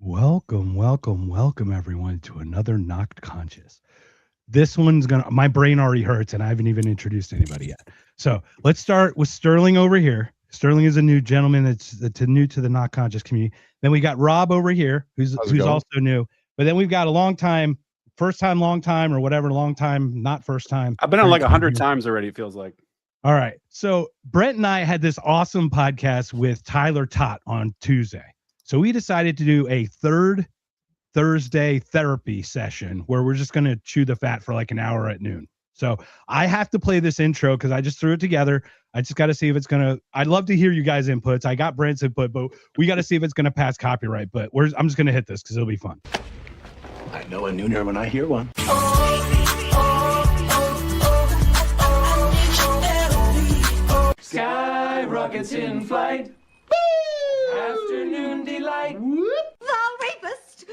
Welcome everyone to another Knocked Conscious. This one's my brain already hurts and I haven't even introduced anybody yet. So let's start with Sterling over here. Sterling is a new gentleman that's new to the Knocked Conscious community. Then we got Rob over here, who's also new. But then we've got a long time, long time, or whatever, long time, not first time. I've been on like 100 times already, it feels like. All right. So Brent and I had this awesome podcast with Tyler Tott on Tuesday. So we decided to do a third Thursday therapy session where we're just going to chew the fat for like an hour at noon. So I have to play this intro because I just threw it together. I just got to see if it's going to, I'd love to hear you guys' inputs. I got Brent's input, but we got to see if it's going to pass copyright. But I'm just going to hit this because it'll be fun. I know a nooner when I hear one. Sky rockets in flight. Woo! Afternoon delight. Whoop. The rapist.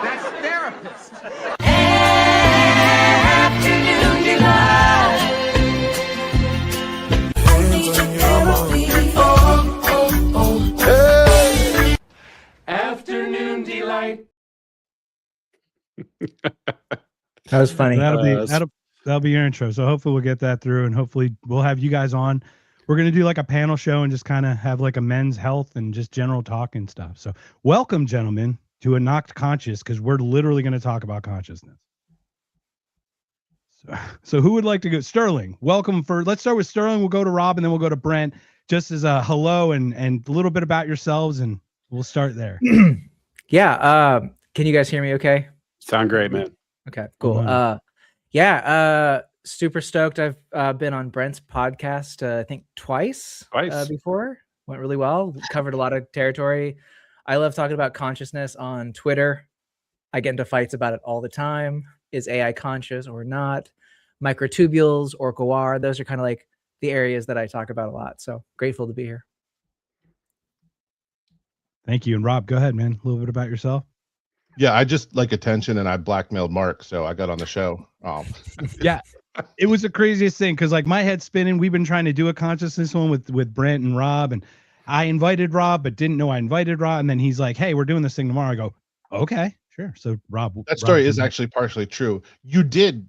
That's therapist. Afternoon delight. Hey. Afternoon delight. That was funny. That'll be your intro. So hopefully we'll get that through and hopefully we'll have you guys on. We're going to do like a panel show and just kind of have like a men's health and just general talk and stuff. So welcome, gentlemen, to a Knocked Conscious, because we're literally going to talk about consciousness. So who would like to go? Sterling, welcome. Let's start with Sterling. We'll go to Rob and then we'll go to Brent just as a hello and a little bit about yourselves. And we'll start there. Yeah. Can you guys hear me okay? Sound great, man. Okay, cool. Super stoked. I've been on Brent's podcast, I think twice before. Went really well. Covered a lot of territory. I love talking about consciousness on Twitter. I get into fights about it all the time. Is AI conscious or not? Microtubules or Gawar. Those are kind of like the areas that I talk about a lot. So grateful to be here. Thank you. And Rob, go ahead, man. A little bit about yourself. Yeah, I just like attention and I blackmailed Mark, so I got on the show. Yeah, it was the craziest thing because like my head's spinning. We've been trying to do a consciousness one with Brent and Rob, and I invited Rob, but didn't know I invited Rob. And then he's like, "Hey, we're doing this thing tomorrow." I go, "Okay, sure." So Rob, that story is actually partially true. You did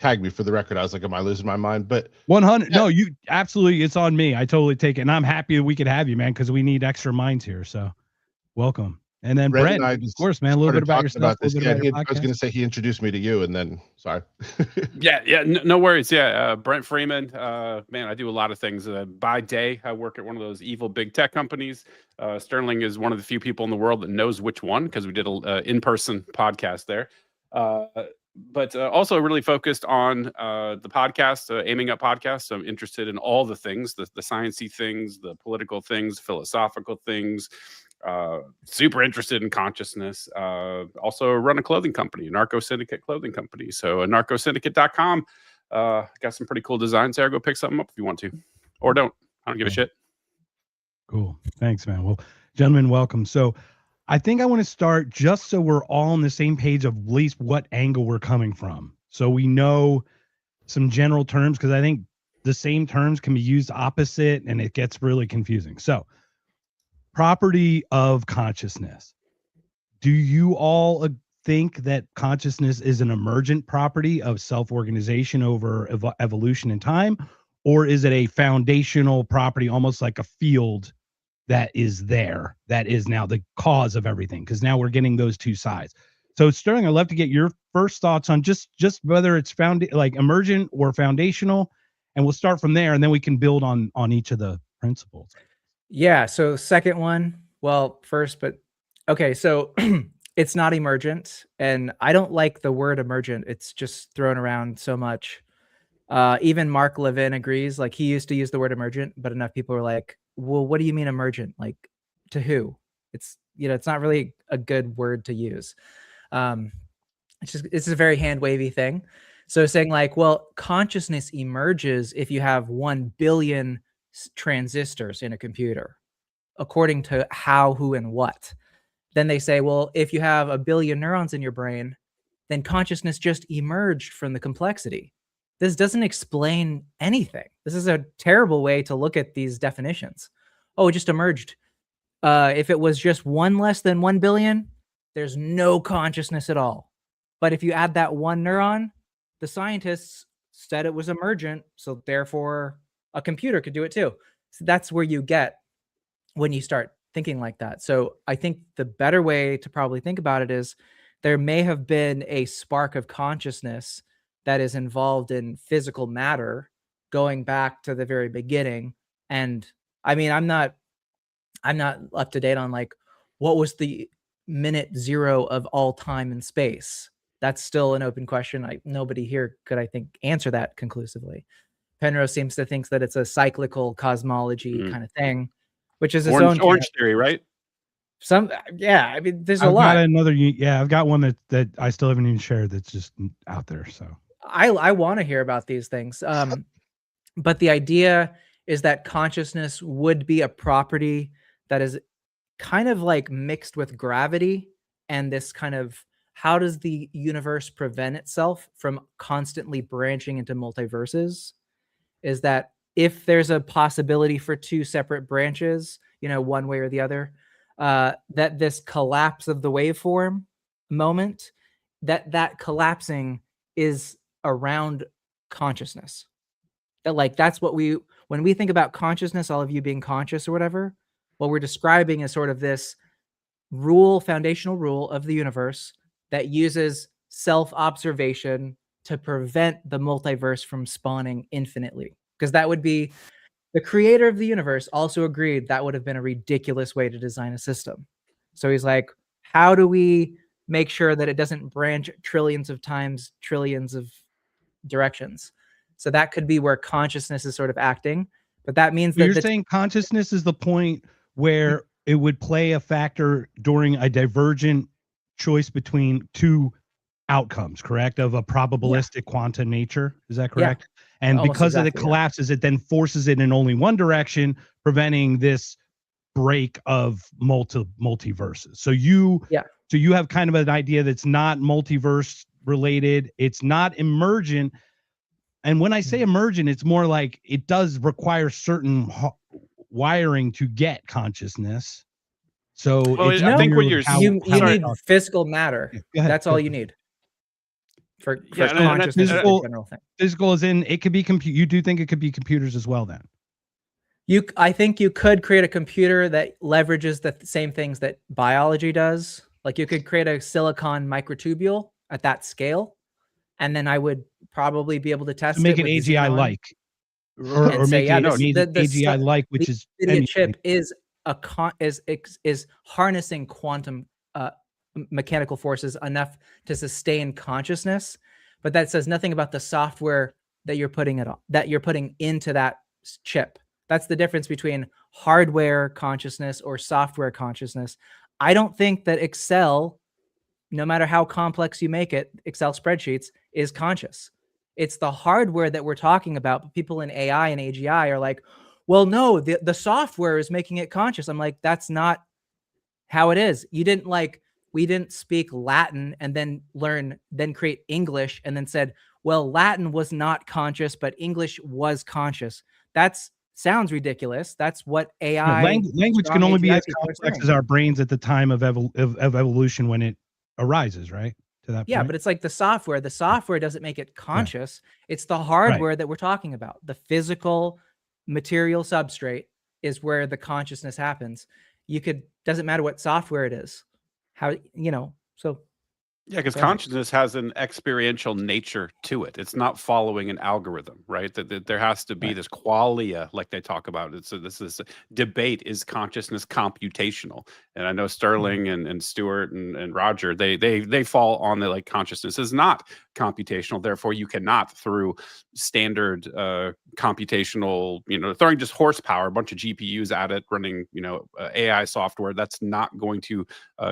tag me for the record. I was like, "Am I losing my mind?" But 100. Yeah. No, you absolutely. It's on me. I totally take it, and I'm happy that we could have you, man, because we need extra minds here. So welcome. And then Brent, of course, man, a little bit about yourself. I was going to say he introduced me to you, and then sorry. No worries. Yeah, Brent Freeman. Man, I do a lot of things. By day, I work at one of those evil big tech companies. Sterling is one of the few people in the world that knows which one because we did an in-person podcast there. But also really focused on the podcast, Aiming Up podcast. So I'm interested in all the things, the sciencey things, the political things, philosophical things. Super interested in consciousness. Also run a clothing company, a narco syndicate clothing company. So narcosyndicate.com. Got some pretty cool designs there. Go pick something up if you want to, or don't. I don't give a shit. Cool. Thanks, man. Well, gentlemen, welcome. So I think I want to start just so we're all on the same page of at least what angle we're coming from. So we know some general terms, because I think the same terms can be used opposite and it gets really confusing. So property of consciousness. Do you all think that consciousness is an emergent property of self-organization over evolution in time? Or is it a foundational property, almost like a field that is there, that is now the cause of everything? Because now we're getting those two sides. So Sterling, I'd love to get your first thoughts on just whether it's like emergent or foundational, and we'll start from there, and then we can build on each of the principles. Yeah. So second one, well, first, but okay. So it's not emergent, and I don't like the word emergent. It's just thrown around so much. Even Mark Levin agrees. Like, he used to use the word emergent, but enough people were like, well, what do you mean emergent? Like, to who? It's, it's not really a good word to use. It's a very hand wavy thing. So saying like, well, consciousness emerges if you have 1 billion transistors in a computer, according to how, who, and what. Then they say, well, if you have 1 billion neurons in your brain, then consciousness just emerged from the complexity. This doesn't explain anything. This is a terrible way to look at these definitions. Oh, it just emerged. If it was just one less than 1 billion, there's no consciousness at all. But if you add that one neuron, the scientists said it was emergent, so therefore a computer could do it too. So that's where you get when you start thinking like that. So I think the better way to probably think about it is there may have been a spark of consciousness that is involved in physical matter going back to the very beginning. And I mean, I'm not up to date on like what was the minute zero of all time and space. That's still an open question. Nobody here could, I think, answer that conclusively. Penrose seems to think that it's a cyclical cosmology kind of thing, which is its own orange theory, right? Yeah, I mean, there's a I've lot. got another. Yeah, I've got one that I still haven't even shared. That's just out there. So I want to hear about these things. But the idea is that consciousness would be a property that is kind of like mixed with gravity and this kind of how does the universe prevent itself from constantly branching into multiverses? Is that if there's a possibility for two separate branches, one way or the other, that this collapse of the waveform moment, that collapsing is around consciousness. That like that's what when we think about consciousness, all of you being conscious or whatever, what we're describing is sort of this foundational rule of the universe that uses self-observation to prevent the multiverse from spawning infinitely. Because that would be the creator of the universe also agreed that would have been a ridiculous way to design a system. So he's like, how do we make sure that it doesn't branch trillions of times, trillions of directions? So that could be where consciousness is sort of acting. But that means that you're saying consciousness is the point where it would play a factor during a divergent choice between two outcomes, correct? Of a probabilistic quantum nature. Is that correct? Yeah. And because of the collapses, it then forces it in only one direction, preventing this break of multiverses. So you have kind of an idea that's not multiverse related. It's not emergent. And when I say emergent, it's more like it does require certain wiring to get consciousness. So I think what you need physical matter. That's all you need for consciousness. Physical is in it could be you do think it could be computers as well then? I think you could create a computer that leverages the same things that biology does. Like you could create a silicon microtubule at that scale, and then I would probably be able to test make it AGI like, or say, make it AGI like, which is the chip is is harnessing quantum mechanical forces enough to sustain consciousness, but that says nothing about the software that you're putting into that chip. That's the difference between hardware consciousness or software consciousness. I don't think that Excel, no matter how complex you make it, Excel spreadsheets, is conscious. It's the hardware that we're talking about. But people in AI and AGI are like, well, no, the software is making it conscious. I'm like, that's not how it is. We didn't speak Latin and then create English and then said, well, Latin was not conscious, but English was conscious. Sounds ridiculous. That's what AI language can only be as complex as our brains at the time of evolution when it arises, right? To that point. But it's like the software. The software doesn't make it conscious. Yeah. It's the hardware that we're talking about. The physical material substrate is where the consciousness happens. Doesn't matter what software it is. Yeah, because consciousness has an experiential nature to it. It's not following an algorithm, right? That there has to be this qualia, like they talk about. This debate: is consciousness computational? And I know Sterling and Stuart and Roger, they fall on the consciousness is not computational. Therefore, you cannot through standard computational, throwing just horsepower, a bunch of GPUs at it, running AI software. That's not going to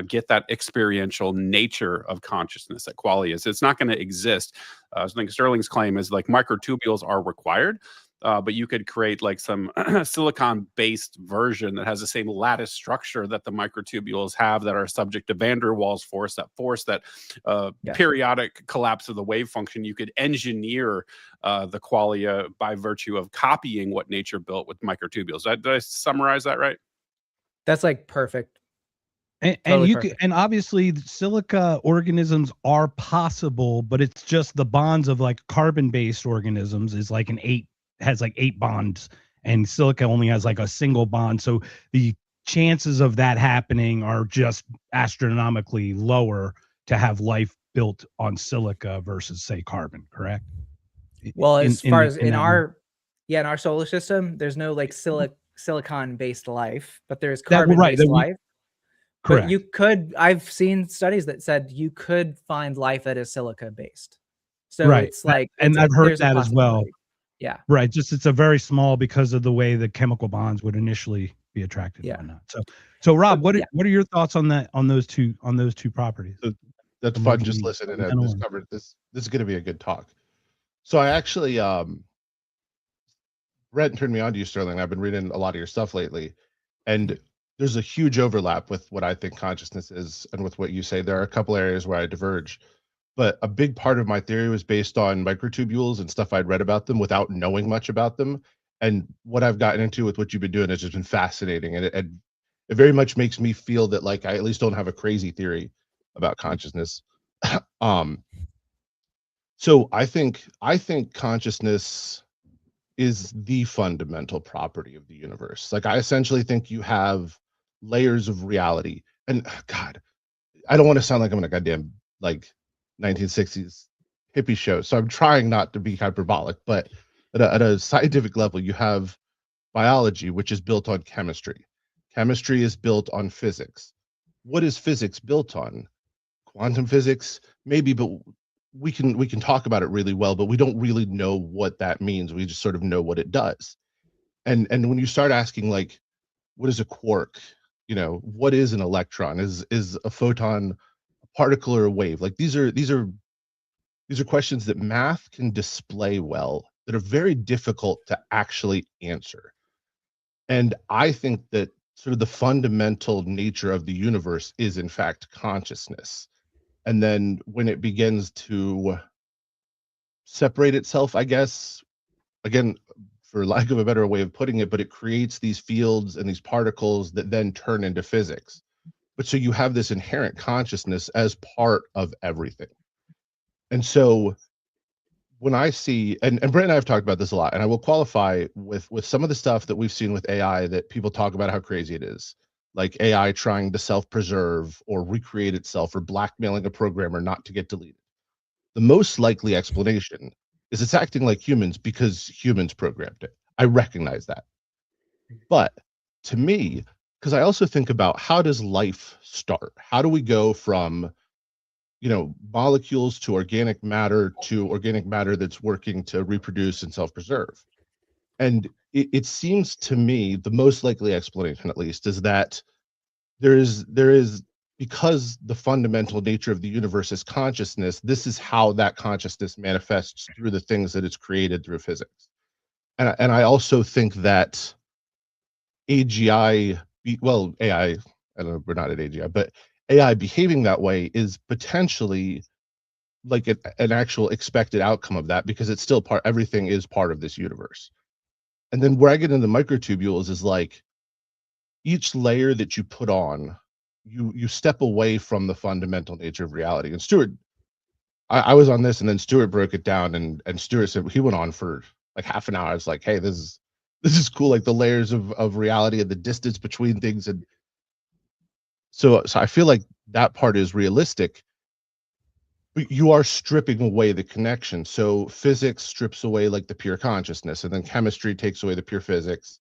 get that experiential nature of consciousness that qualia is. It's not going to exist. I think Sterling's claim is microtubules are required, but you could create some silicon-based version that has the same lattice structure that the microtubules have that are subject to van der Waals force, that periodic collapse of the wave function. You could engineer the qualia by virtue of copying what nature built with microtubules. Did I summarize that right? That's like perfect. And Totally you could, perfect. and obviously silica organisms are possible, but it's just the bonds of like carbon-based organisms is like has like 8 bonds, and silica only has like a single bond. So the chances of that happening are just astronomically lower to have life built on silica versus say carbon, correct? Well, as far as In in that our solar system, there's no like silicon-based life, but there's that well, right, carbon-based that we life. But correct. you could, I've seen studies that said you could find life that is silica-based. So Right. it's like And I've heard there's a that as well. possibility. Yeah. Right. Just it's a very small because of the way the chemical bonds would initially be attracted and Yeah. whatnot. So Rob, But, yeah. what are your thoughts on that on those two properties? So that's fun. Emergent Just and listening and fundamental and- discovered this is going to be a good talk. So I actually Brent turned me on to you, Sterling. I've been reading a lot of your stuff lately, and there's a huge overlap with what I think consciousness is and with what you say. There are a couple areas where I diverge, but a big part of my theory was based on microtubules and stuff I'd read about them without knowing much about them. And what I've gotten into with what you've been doing has just been fascinating, and it very much makes me feel that like I at least don't have a crazy theory about consciousness. um, so I think consciousness is the fundamental property of the universe. Like I essentially think you have layers of reality. And God, I don't want to sound like I'm in a goddamn like 1960s hippie show. So I'm trying not to be hyperbolic, but at a scientific level, you have biology, which is built on chemistry. Chemistry is built on physics. What is physics built on? Quantum physics, maybe, but we can talk about it really well, but we don't really know what that means. We just sort of know what it does. And when you start asking like, what is a quark? You know, what is an electron? Is a photon a particle or a wave? Like these are questions that math can display well that are very difficult to actually answer. And I think that sort of the fundamental nature of the universe is in fact consciousness. And then when it begins to separate itself, I guess, again, for lack of a better way of putting it, but it creates these fields and these particles that then turn into physics. But so you have this inherent consciousness as part of everything. And so when I see, and Brent and I have talked about this a lot, and I will qualify with some of the stuff that we've seen with AI that people talk about how crazy it is, like AI trying to self-preserve or recreate itself or blackmailing a programmer not to get deleted. The most likely explanation is it's acting like humans because humans programmed it. I recognize that. But to me, because I also think about how does life start? How do we go from, you know, molecules to organic matter that's working to reproduce and self-preserve? And it seems to me the most likely explanation, at least, is that there is because the fundamental nature of the universe is consciousness, this is how that consciousness manifests through the things that it's created through physics. And I also think that AI, I don't know, we're not at AGI, but AI behaving that way is potentially like an actual expected outcome of that, because it's still everything is part of this universe. And then where I get into microtubules is like each layer that you put on, you step away from the fundamental nature of reality. And Stuart, I was on this, and then Stuart broke it down, and Stuart said he went on for like half an hour. I was like, hey, this is cool, like the layers of reality and the distance between things. And so I feel like that part is realistic, but you are stripping away the connection. So physics strips away like the pure consciousness, and then chemistry takes away the pure physics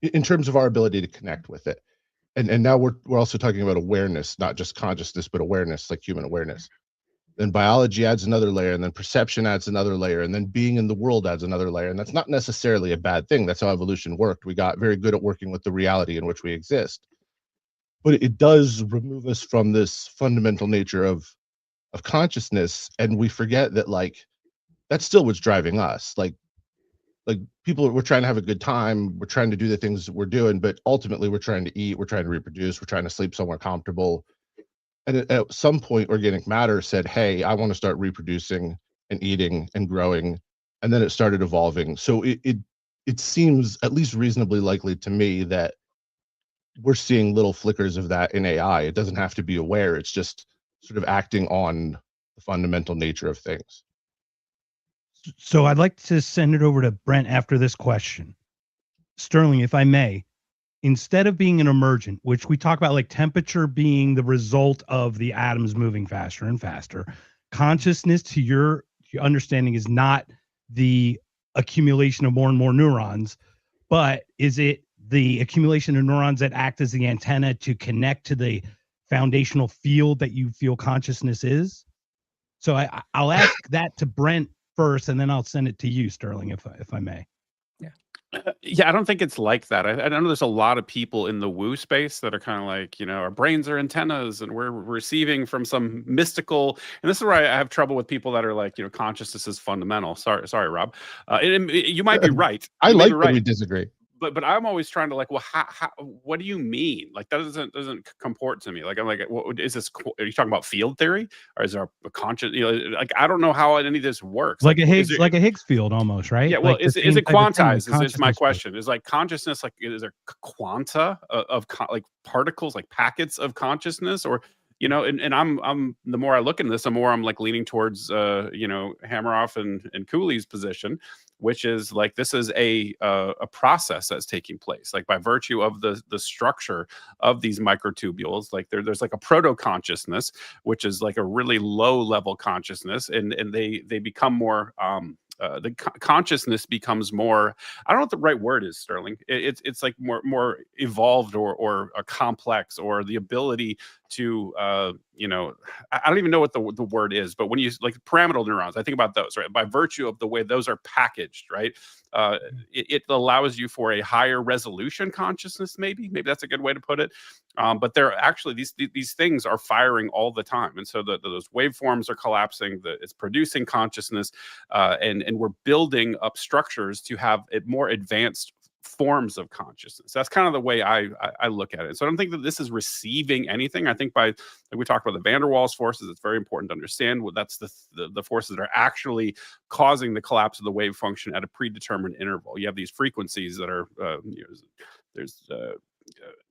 in terms of our ability to connect with it. And now we're also talking about awareness, not just consciousness, but awareness, like human awareness. Then biology adds another layer, and then perception adds another layer, and then being in the world adds another layer. And that's not necessarily a bad thing. That's how evolution worked. We got very good at working with the reality in which we exist. But it does remove us from this fundamental nature of consciousness, and we forget that like that's still what's driving us. Like people, we're trying to have a good time, we're trying to do the things that we're doing, but ultimately we're trying to eat, we're trying to reproduce, we're trying to sleep somewhere comfortable. And at some point organic matter said, hey, I want to start reproducing and eating and growing, and then it started evolving. So it seems at least reasonably likely to me that we're seeing little flickers of that in AI. It doesn't have to be aware. It's just sort of acting on the fundamental nature of things. So I'd like to send it over to Brent after this question. Sterling, if I may, instead of being an emergent, which we talk about like temperature being the result of the atoms moving faster and faster, consciousness, to your understanding, is not the accumulation of more and more neurons, but is it the accumulation of neurons that act as the antenna to connect to the foundational field that you feel consciousness is? So I'll ask that to Brent first, and then I'll send it to you, Sterling, if I may. Yeah, I don't think it's like that. I know there's a lot of people in the woo space that are kind of like, our brains are antennas and we're receiving from some mystical. And this is where I have trouble with people that are like, consciousness is fundamental. Sorry, Rob. You might be right. I You may like be that right. we disagree. But I'm always trying to like, well, how what do you mean? Like that doesn't comport to me. Like I'm like, what is this? Are you talking about field theory, or is there a conscious? Like I don't know how any of this works. Like a Higgs field almost, right? Yeah. Well, like is it like quantized? Is my consciousness question? Is like consciousness like is there quanta like particles, like packets of consciousness, or and I'm the more I look into this, the more I'm like leaning towards Hammeroff and Cooley's position, which is like this is a process that's taking place, like by virtue of the structure of these microtubules. Like there's like a proto consciousness, which is like a really low level consciousness, and they become more consciousness becomes more, I don't know what the right word is, Sterling. It's like more evolved or complex, or the ability to I don't even know what the word is, but when you like pyramidal neurons, I think about those, right? By virtue of the way those are packaged, right? It allows you for a higher resolution consciousness, maybe that's a good way to put it. But they're actually these things are firing all the time, and so those waveforms are collapsing. It's producing consciousness, and we're building up structures to have it more advanced forms of consciousness. That's kind of the way I look at it. So I don't think that this is receiving anything. I think like we talked about the Van der Waals forces, it's very important to understand what that's the forces that are actually causing the collapse of the wave function at a predetermined interval. You have these frequencies that are there's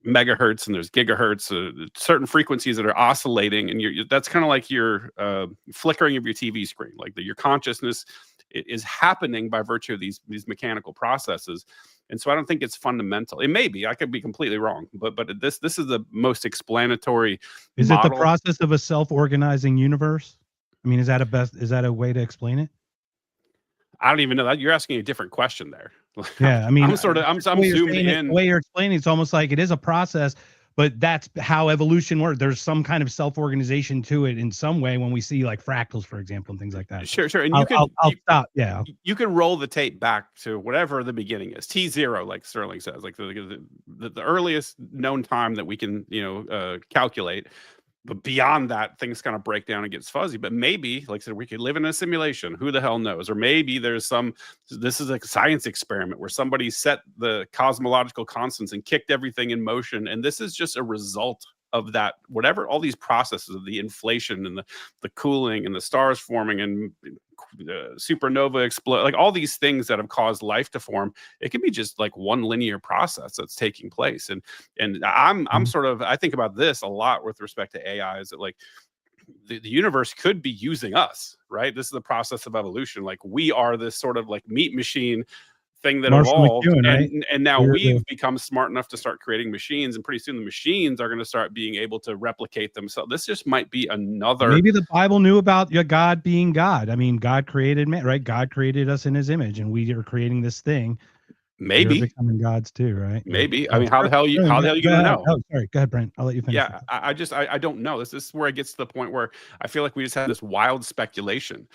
megahertz and there's gigahertz, certain frequencies that are oscillating, and that's kind of like your flickering of your TV screen. Like your consciousness is happening by virtue of these mechanical processes. And so I don't think it's fundamental. It may be. I could be completely wrong, but this is the most explanatory. Is model. it the process of a self-organizing universe? I mean, is that a way to explain it? I don't even know that. You're asking a different question there. Yeah, I mean, I'm zoomed in. The way you're explaining, it's almost like it is a process, but that's how evolution works. There's some kind of self-organization to it in some way when we see like fractals, for example, and things like that. Sure. And I'll stop. Yeah. You can roll the tape back to whatever the beginning is. T0, like Sterling says, like the earliest known time that we can, calculate. But beyond that, things kind of break down and gets fuzzy. But maybe, like I said, we could live in a simulation. Who the hell knows? Or maybe this is a science experiment where somebody set the cosmological constants and kicked everything in motion. And this is just a result of that, whatever, all these processes of the inflation and the cooling and the stars forming and supernova explode, like all these things that have caused life to form. It can be just like one linear process that's taking place. And I'm sort of, I think about this a lot with respect to AI, is that like the universe could be using us, right? This is the process of evolution. Like we are this sort of like meat machine thing that evolved, right? and now we've become smart enough to start creating machines, and pretty soon the machines are going to start being able to replicate themselves. This just might be another. Maybe the Bible knew about God being God. I mean, God created man, right? God created us in His image, and we are creating this thing. Maybe you're becoming gods too, right? Maybe. I mean, how the hell you gonna know? Oh, sorry. Go ahead, Brent. I'll let you finish. Yeah, I don't know. This is where it gets to the point where I feel like we just have this wild speculation.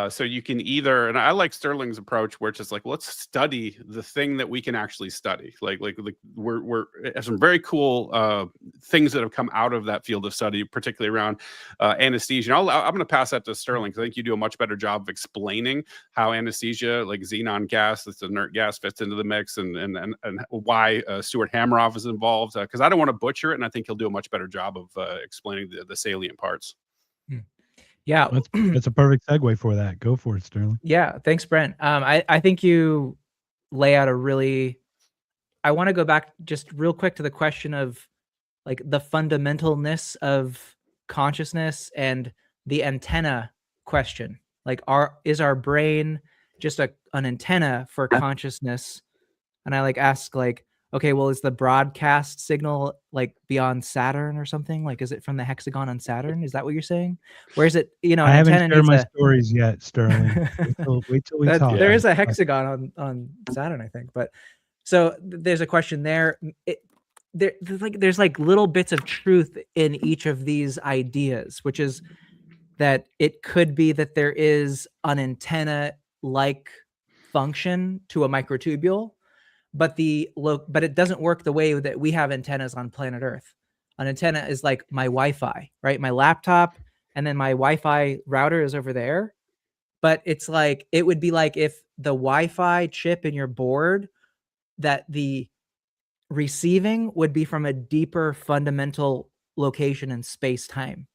So you can either, and I like Sterling's approach, where it's just like, let's study the thing that we can actually study. Like we're have some very cool things that have come out of that field of study, particularly around anesthesia. And I'm going to pass that to Sterling, because I think you do a much better job of explaining how anesthesia, like xenon gas, that's inert gas, fits into the mix, and why Stuart Hammeroff is involved, because I don't want to butcher it, and I think he'll do a much better job of explaining the salient parts. Yeah, that's a perfect segue for that. Go for it, Sterling. Yeah, thanks, Brent. I think you lay out a really I want to go back just real quick to the question of like the fundamentalness of consciousness and the antenna question. Like, is our brain just an antenna for consciousness? And I like ask like, okay, well, is the broadcast signal like beyond Saturn or something? Like, is it from the hexagon on Saturn? Is that what you're saying? Where is it? You know, I an haven't antenna shared needs my a. stories yet, Sterling. Wait till we talk. There is a hexagon on Saturn, I think. But so there's a question there. There's like little bits of truth in each of these ideas, which is that it could be that there is an antenna-like function to a microtubule, but it doesn't work the way that we have antennas on planet Earth. An antenna is like my Wi-Fi, right? My laptop, and then my Wi-Fi router is over there. But it's like, it would be like if the Wi-Fi chip in your board, that the receiving would be from a deeper fundamental location in space-time.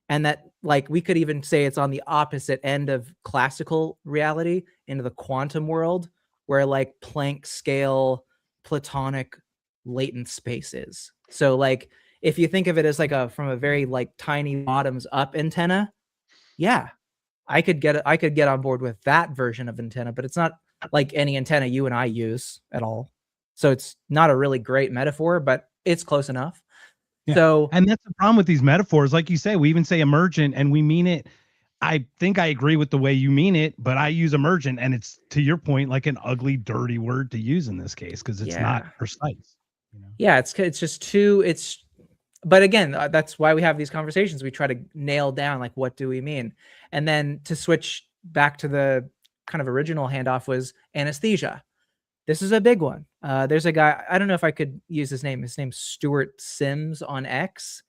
And that, like, we could even say it's on the opposite end of classical reality into the quantum world, where like Planck scale Platonic latent space is. So like, if you think of it as like from a very like tiny bottoms up antenna, yeah, I could get on board with that version of antenna, but it's not like any antenna you and I use at all. So it's not a really great metaphor, but it's close enough. Yeah. So, and that's the problem with these metaphors. Like you say, we even say emergent and we mean it. I think I agree with the way you mean it, but I use emergent, and it's, to your point, like an ugly, dirty word to use in this case because it's not precise. You know? Yeah, it's just too. But again, that's why we have these conversations. We try to nail down like, what do we mean? And then to switch back to the kind of original handoff was anesthesia. This is a big one. There's a guy, I don't know if I could use his name. His name's Stuart Sims on X.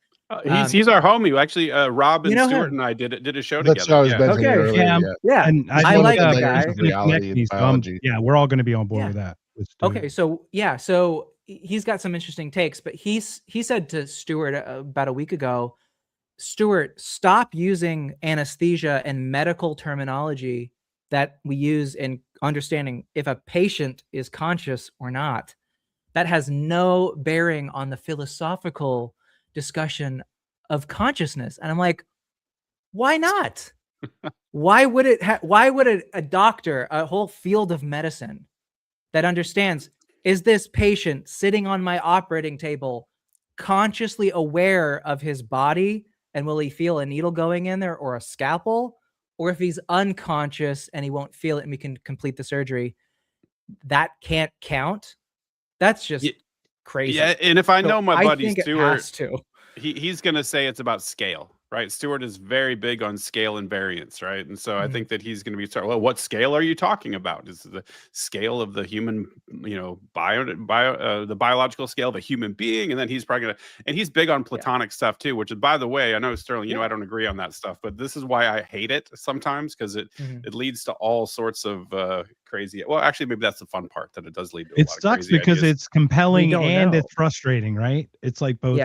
He's our homie. Actually, Rob and Stuart him? and I did a show That's together. what I was mentioning earlier. Yeah. And I like that layers guy. of reality and biology. Yeah, we're all going to be on board with that. Okay, so he's got some interesting takes, but he said to Stuart about a week ago, Stuart, stop using anesthesia and medical terminology that we use in understanding if a patient is conscious or not. That has no bearing on the philosophical discussion of consciousness. And I'm like, why not? Why would a doctor, a whole field of medicine that understands, is this patient sitting on my operating table consciously aware of his body, and will he feel a needle going in there or a scalpel? Or if he's unconscious and he won't feel it and we can complete the surgery, that can't count. That's just crazy. Yeah, and if I know my buddy Stuart, to. He's going to say it's about scale, right? Stuart is very big on scale and variance, right? And so I think that he's going to be talking, well, what scale are you talking about? Is the scale of the human, the biological scale of a human being? And then he's probably going to, and he's big on Platonic stuff too, which is, by the way, I know Sterling, I don't agree on that stuff, but this is why I hate it sometimes, because it leads to all sorts of crazy. Well, actually, maybe that's the fun part, that it does lead to a lot of crazy because ideas. it's compelling and it's frustrating, right? It's like both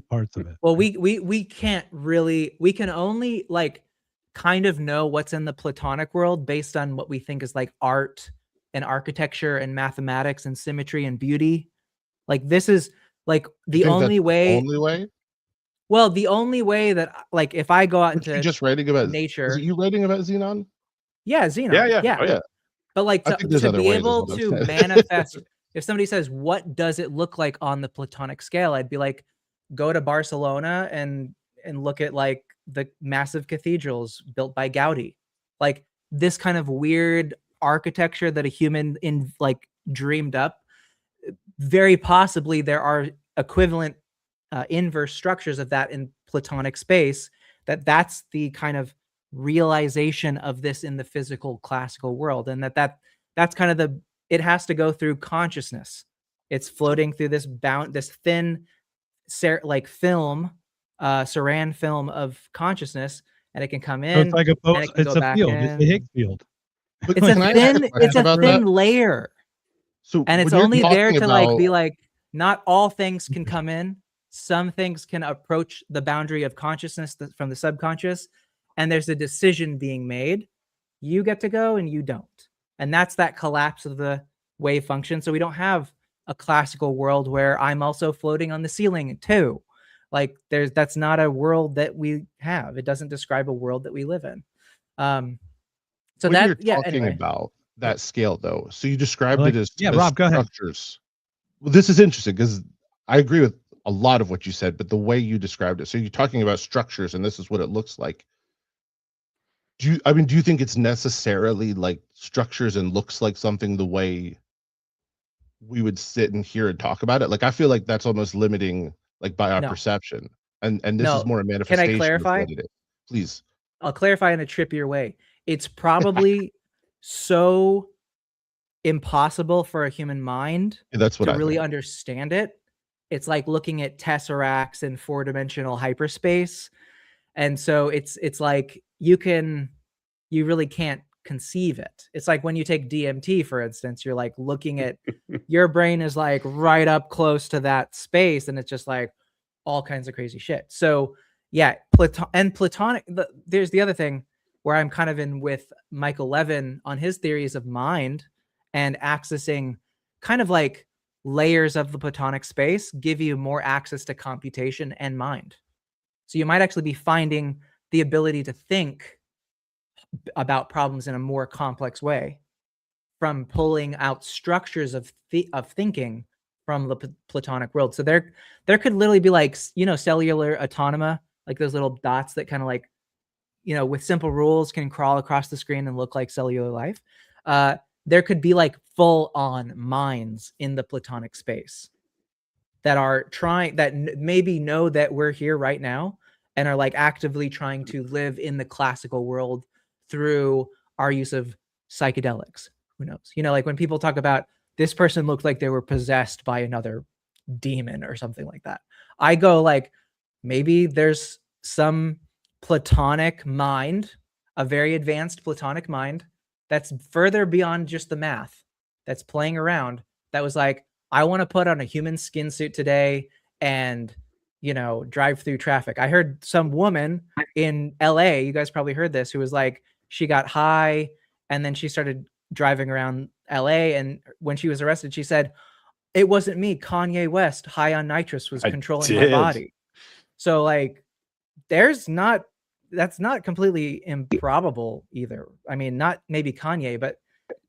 parts of it. Well, we can't really, we can only like kind of know what's in the Platonic world based on what we think is like art and architecture and mathematics and symmetry and beauty. Like, this is like the only way. Well, the only way that, like, if I go out into just writing about nature, is it you writing about Xenon? Yeah, Xenon. Yeah. Oh, yeah. But like to be able to manifest, if somebody says, what does it look like on the Platonic scale? I'd be like, go to Barcelona and look at like the massive cathedrals built by Gaudi. Like, this kind of weird architecture that a human dreamed up. Very possibly there are equivalent inverse structures of that in Platonic space. That's the kind of realization of this in the physical classical world, and that's kind of it has to go through consciousness. It's floating through this thin film, Saran film of consciousness, and it can come in. So it's like a field. It's a Higgs field. It's a thin layer. So, and it's only there to be like, not all things can come in. Some things can approach the boundary of consciousness from the subconscious, and there's a decision being made. You get to go and you don't. And that's that collapse of the wave function. So we don't have a classical world where I'm also floating on the ceiling too. Like that's not a world that we have. It doesn't describe a world that we live in. So when that, you're yeah, talking anyway. about that scale though, so you described Like, it as, yeah, as Rob, go ahead. structures. Well, this is interesting because I agree with a lot of what you said, but the way you described it, so you're talking about structures and this is what it looks like. Do you think it's necessarily like structures and looks like something the way we would sit and hear and talk about it? Like I feel like that's almost limiting like by our No. perception. And this is No. more a Can I manifestation of clarify? what it is. Please. I'll clarify in a trippier way. It's probably so impossible for a human mind Yeah, that's what to I really think. understand it. It's like looking at tesseracts in 4-dimensional hyperspace. And so it's like you really can't conceive it. It's like when you take DMT, for instance, you're like looking at your brain is like right up close to that space, and it's just like all kinds of crazy shit. So yeah, Platonic. There's the other thing where I'm kind of in with Michael Levin on his theories of mind and accessing kind of like layers of the Platonic space give you more access to computation and mind. So you might actually be finding the ability to think about problems in a more complex way from pulling out structures of thinking from the Platonic world. So there could literally be like, cellular autonoma, like those little dots that kind of like, with simple rules can crawl across the screen and look like cellular life. There could be like full on minds in the Platonic space that are trying, that maybe know that we're here right now and are like actively trying to live in the classical world through our use of psychedelics. Who knows? Like when people talk about this person looked like they were possessed by another demon or something like that, I go like, maybe there's some Platonic mind, a very advanced Platonic mind that's further beyond just the math, that's playing around, that was like, I want to put on a human skin suit today and, drive through traffic. I heard some woman in LA, you guys probably heard this, who was like, she got high and then she started driving around LA. And when she was arrested, she said, it wasn't me. Kanye West, high on nitrous, was controlling my body. So like, that's not completely improbable either. I mean, not maybe Kanye, but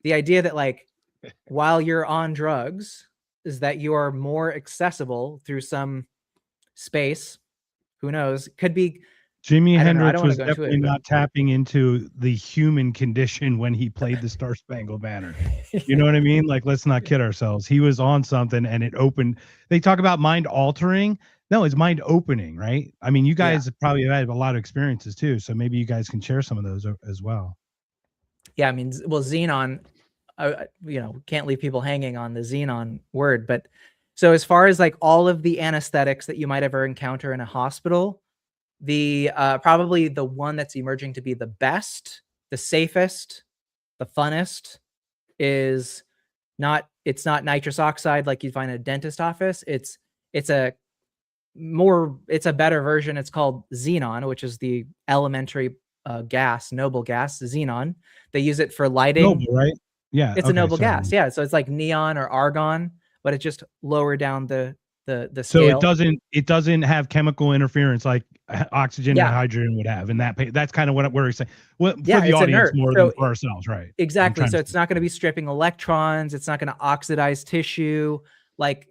the idea that like, while you're on drugs, is that you are more accessible through some space. Who knows? Could be. Jimi I Hendrix don't was wanna go into definitely it, but not tapping into the human condition when he played the Star Spangled Banner. You know what I mean? Like, let's not kid ourselves. He was on something and it opened. They talk about mind altering. No, it's mind opening, right? I mean, you guys probably have had a lot of experiences too, so maybe you guys can share some of those as well. Yeah, I mean, well, Xenon, can't leave people hanging on the Xenon word. But so as far as like all of the anesthetics that you might ever encounter in a hospital, the probably the one that's emerging to be the best, the safest, the funnest is it's not nitrous oxide like you'd find in a dentist office. It's a better version. It's called xenon, which is the elementary gas, noble gas, xenon. They use it for lighting. Noble, right? Yeah, it's a noble gas. Yeah, so it's like neon or argon, but it's just lower down the scale. So it doesn't have chemical interference like oxygen and hydrogen would have, and that's kind of what we're saying. Well, for the audience more than for ourselves, right? Exactly. So it's not going to be stripping electrons. It's not going to oxidize tissue. Like,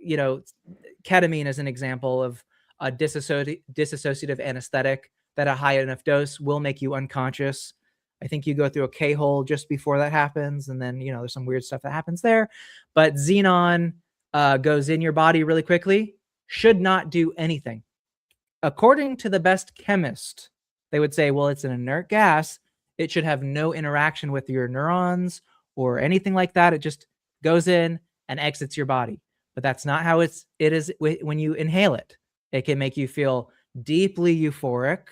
ketamine is an example of a dissociative anesthetic that a high enough dose will make you unconscious. I think you go through a K-hole just before that happens. And then, there's some weird stuff that happens there. But xenon goes in your body really quickly, should not do anything. According to the best chemist, they would say, well, it's an inert gas. It should have no interaction with your neurons or anything like that. It just goes in and exits your body. But that's not how it is when you inhale it. It can make you feel deeply euphoric,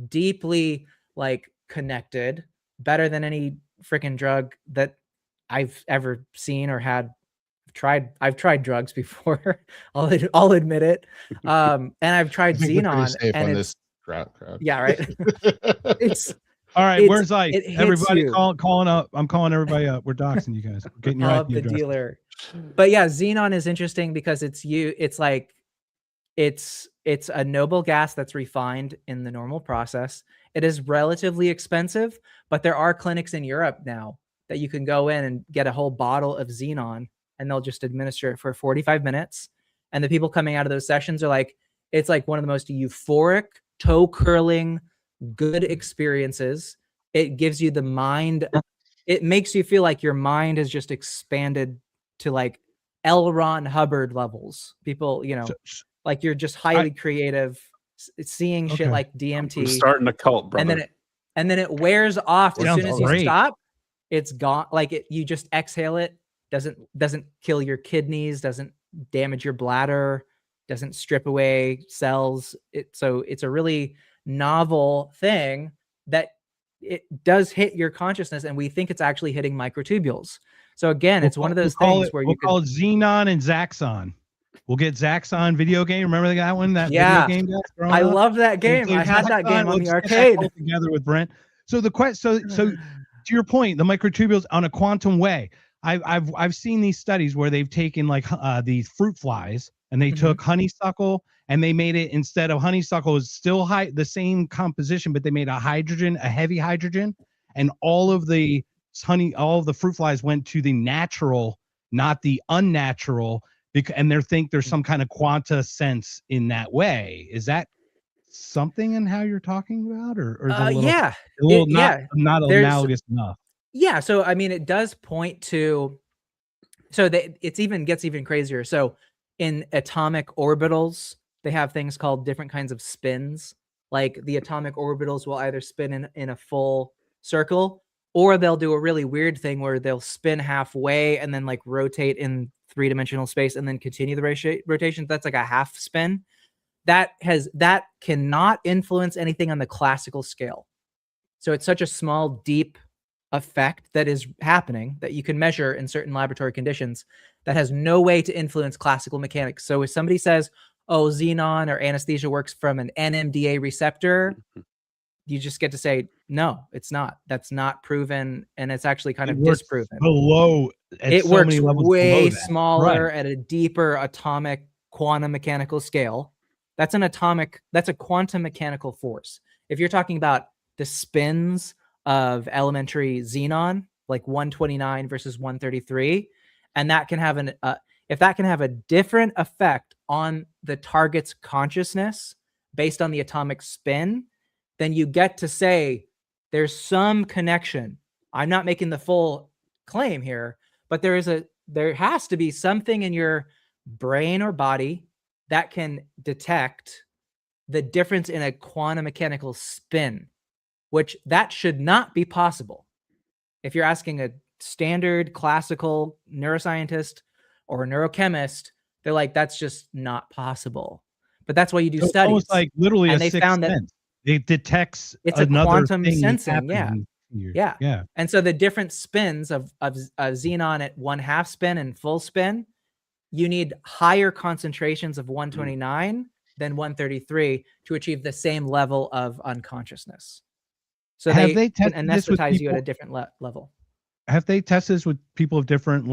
deeply like connected, better than any freaking drug that I've ever seen or had. I've tried drugs before. I'll admit it. And I've tried xenon, and on it's this crowd. Yeah, right. All right, where's Ike? it hits Everybody you. calling up. I'm calling everybody up. We're doxing you guys. We're getting your Of IP the addresses. dealer. But yeah, xenon is interesting because it's like it's a noble gas that's refined in the normal process. It is relatively expensive, but there are clinics in Europe now that you can go in and get a whole bottle of xenon and they'll just administer it for 45 minutes. And the people coming out of those sessions are like, it's like one of the most euphoric, toe curling, good experiences. It gives you the mind. It makes you feel like your mind has just expanded to like L. Ron Hubbard levels. People, like you're just highly creative, seeing shit like I'm DMT. starting a cult, brother. And then it wears off as soon as you great. stop. It's gone. Like you just exhale it. Doesn't kill your kidneys. Doesn't damage your bladder. Doesn't strip away cells. So it's a really novel thing that it does hit your consciousness, and we think it's actually hitting microtubules. So again, it's one of those things where you call it Xenon and Zaxxon. We'll get Zaxxon video game. Remember that one? Video game guy. I love that game. I had that game on the arcade. Together with Brent. So the question. So to your point, the microtubules on a quantum way. I've seen these studies where they've taken like the fruit flies and they took honeysuckle and they made it, instead of honeysuckle, is still the same composition, but they made a heavy hydrogen, and all of the fruit flies went to the natural, not the unnatural, and there's some kind of quanta sense in that way. Is that something in how you're talking about, or is it not analogous enough? Yeah, so I mean, it does point to, it gets even crazier. So in atomic orbitals, they have things called different kinds of spins. Like the atomic orbitals will either spin in a full circle, or they'll do a really weird thing where they'll spin halfway and then like rotate in 3-dimensional space and then continue the rotation. That's like a half spin. That cannot influence anything on the classical scale. So it's such a small, deep effect that is happening that you can measure in certain laboratory conditions that has no way to influence classical mechanics. So if somebody says, oh, xenon or anesthesia works from an NMDA receptor, you just get to say, no, it's not. That's not proven, and it's actually kind of disproven. It works way smaller at a deeper atomic quantum mechanical scale. That's a quantum mechanical force. If you're talking about the spins of elementary xenon, like 129 versus 133, and that can have if that can have a different effect on the target's consciousness based on the atomic spin, then you get to say there's some connection. I'm not making the full claim here, but there has to be something in your brain or body that can detect the difference in a quantum mechanical spin, which that should not be possible. If you're asking a standard classical neuroscientist or a neurochemist, they're like, that's just not possible. But that's why you do studies. It's almost like literally and they found that it detects it's a quantum sensing. Yeah. And so the different spins of xenon at 1/2 spin and full spin, you need higher concentrations of 129 than 133 to achieve the same level of unconsciousness. So they anesthetize you at a different level. Have they tested this with people of different,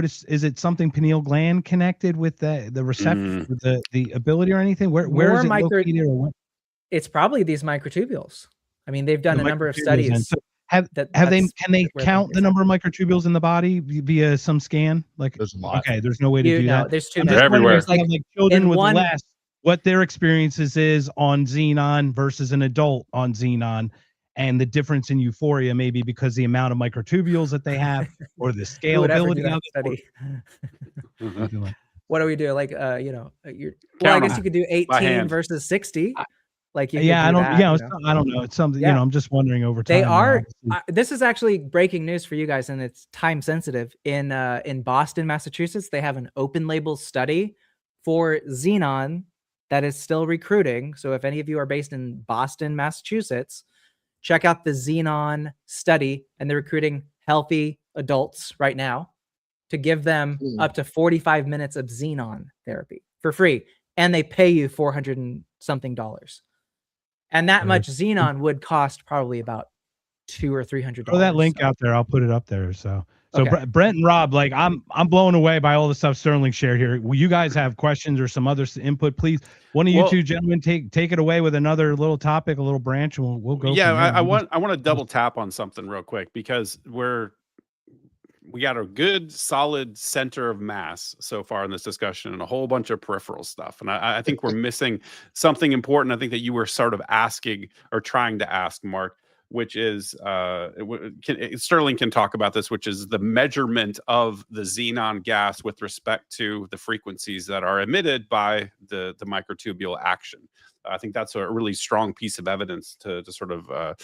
is it something pineal gland connected with the receptor, the ability or anything? Where is it located, or what? It's probably these microtubules. I mean, they've done a number of studies. So can they count the number of microtubules in the body via some scan? Like, there's a lot. Okay, there's no way to do that. There's too many. They're everywhere. Like children with less, what their experiences is on xenon versus an adult on xenon, and the difference in euphoria, maybe because the amount of microtubules that they have, or the scalability of it. What do we do? Like, I guess you could do 18 versus 60. I don't know. It's something, I'm just wondering over time. They are, this is actually breaking news for you guys, and it's time sensitive. In Boston, Massachusetts, they have an open label study for xenon that is still recruiting. So if any of you are based in Boston, Massachusetts, check out the xenon study, and they're recruiting healthy adults right now to give them up to 45 minutes of xenon therapy for free. And they pay you $400 and something. And that much xenon would cost probably about $200 or $300. Throw that link So, out there. I'll put it up there. So okay. Brent and Rob, like I'm blown away by all the stuff Sterling shared here. Will you guys have questions or some other input, please? One of you Well- two gentlemen take it away with another little topic, a little branch, and we'll go. Yeah, from there. I want to double tap on something real quick because we got a good solid center of mass so far in this discussion and a whole bunch of peripheral stuff. And I think we're missing something important. I think that you were sort of asking or trying to ask, Mark, which is Sterling can talk about this, which is the measurement of the xenon gas with respect to the frequencies that are emitted by the microtubule action. I think that's a really strong piece of evidence to sort of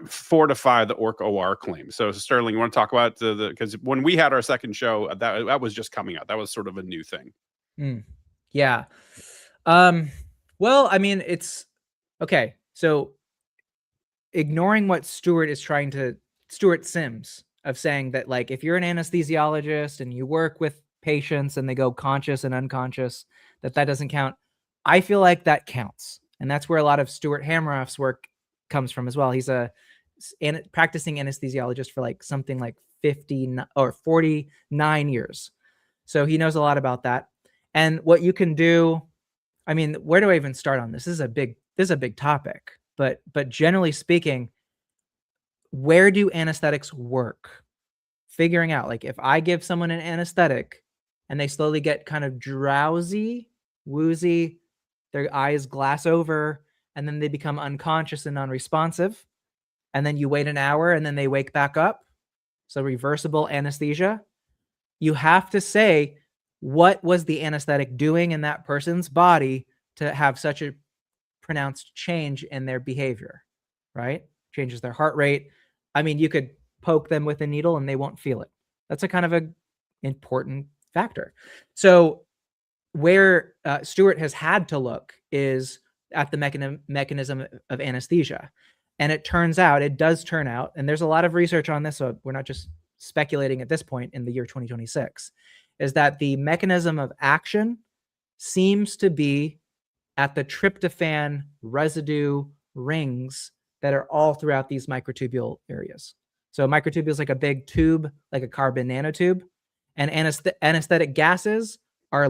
fortify the OR claim. So Sterling, you want to talk about because when we had our second show, that was just coming out. That was sort of a new thing. Yeah. Well, I mean, it's okay. So ignoring what Stuart Sims of saying that, like, if you're an anesthesiologist and you work with patients and they go conscious and unconscious, that doesn't count. I feel like that counts. And that's where a lot of Stuart Hammeroff's work comes from as well. He's a practicing anesthesiologist for like something like 50 or 49 years. So he knows a lot about that. And what you can do, I mean, where do I even start on this? This is a big topic, but generally speaking, where do anesthetics work? Figuring out, like, if I give someone an anesthetic and they slowly get kind of drowsy, woozy, their eyes glass over, and then they become unconscious and non-responsive, and then you wait an hour and then they wake back up. So reversible anesthesia. You have to say, what was the anesthetic doing in that person's body to have such a pronounced change in their behavior, right? Changes their heart rate. I mean, you could poke them with a needle and they won't feel it. That's a kind of a important factor. So where Stuart has had to look is at the mechanism of anesthesia. And it does turn out, and there's a lot of research on this, so we're not just speculating at this point in the year 2026, is that the mechanism of action seems to be at the tryptophan residue rings that are all throughout these microtubule areas. So a microtubule is like a big tube, like a carbon nanotube, and anesthetic gases are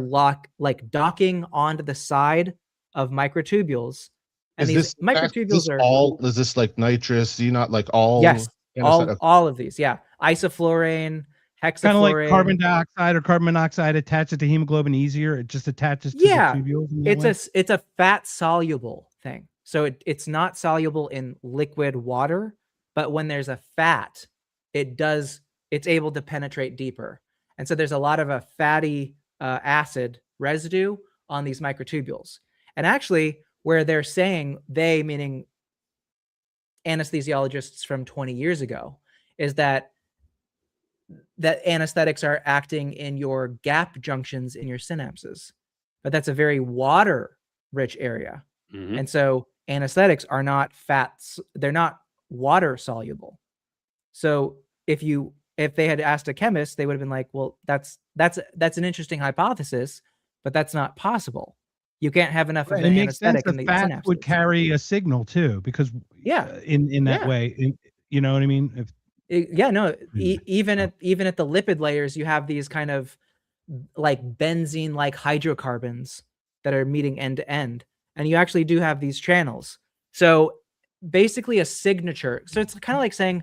docking onto the side of microtubules. And these microtubules are is this like nitrous, xenon, like all? Yes, all of these. Yeah. Isoflurane, hexaflurane. Kind of like carbon dioxide or carbon monoxide attaches to hemoglobin easier. It just attaches to the tubules. It's a fat soluble thing. So it's not soluble in liquid water, but when there's a fat, it's able to penetrate deeper. And so there's a lot of a fatty acid residue on these microtubules. And actually, where they're saying, they meaning anesthesiologists from 20 years ago, is that anesthetics are acting in your gap junctions in your synapses. But that's a very water-rich area. Mm-hmm. And so anesthetics are not fats, they're not water soluble. So if they had asked a chemist, they would have been like, well, that's an interesting hypothesis, but that's not possible. You can't have enough of an anesthetic in the fat synapses. Would carry a signal too, because in that way, you know what I mean? Even at the lipid layers, you have these kind of like benzene-like hydrocarbons that are meeting end to end, and you actually do have these channels. So basically, a signature. So it's kind of like saying,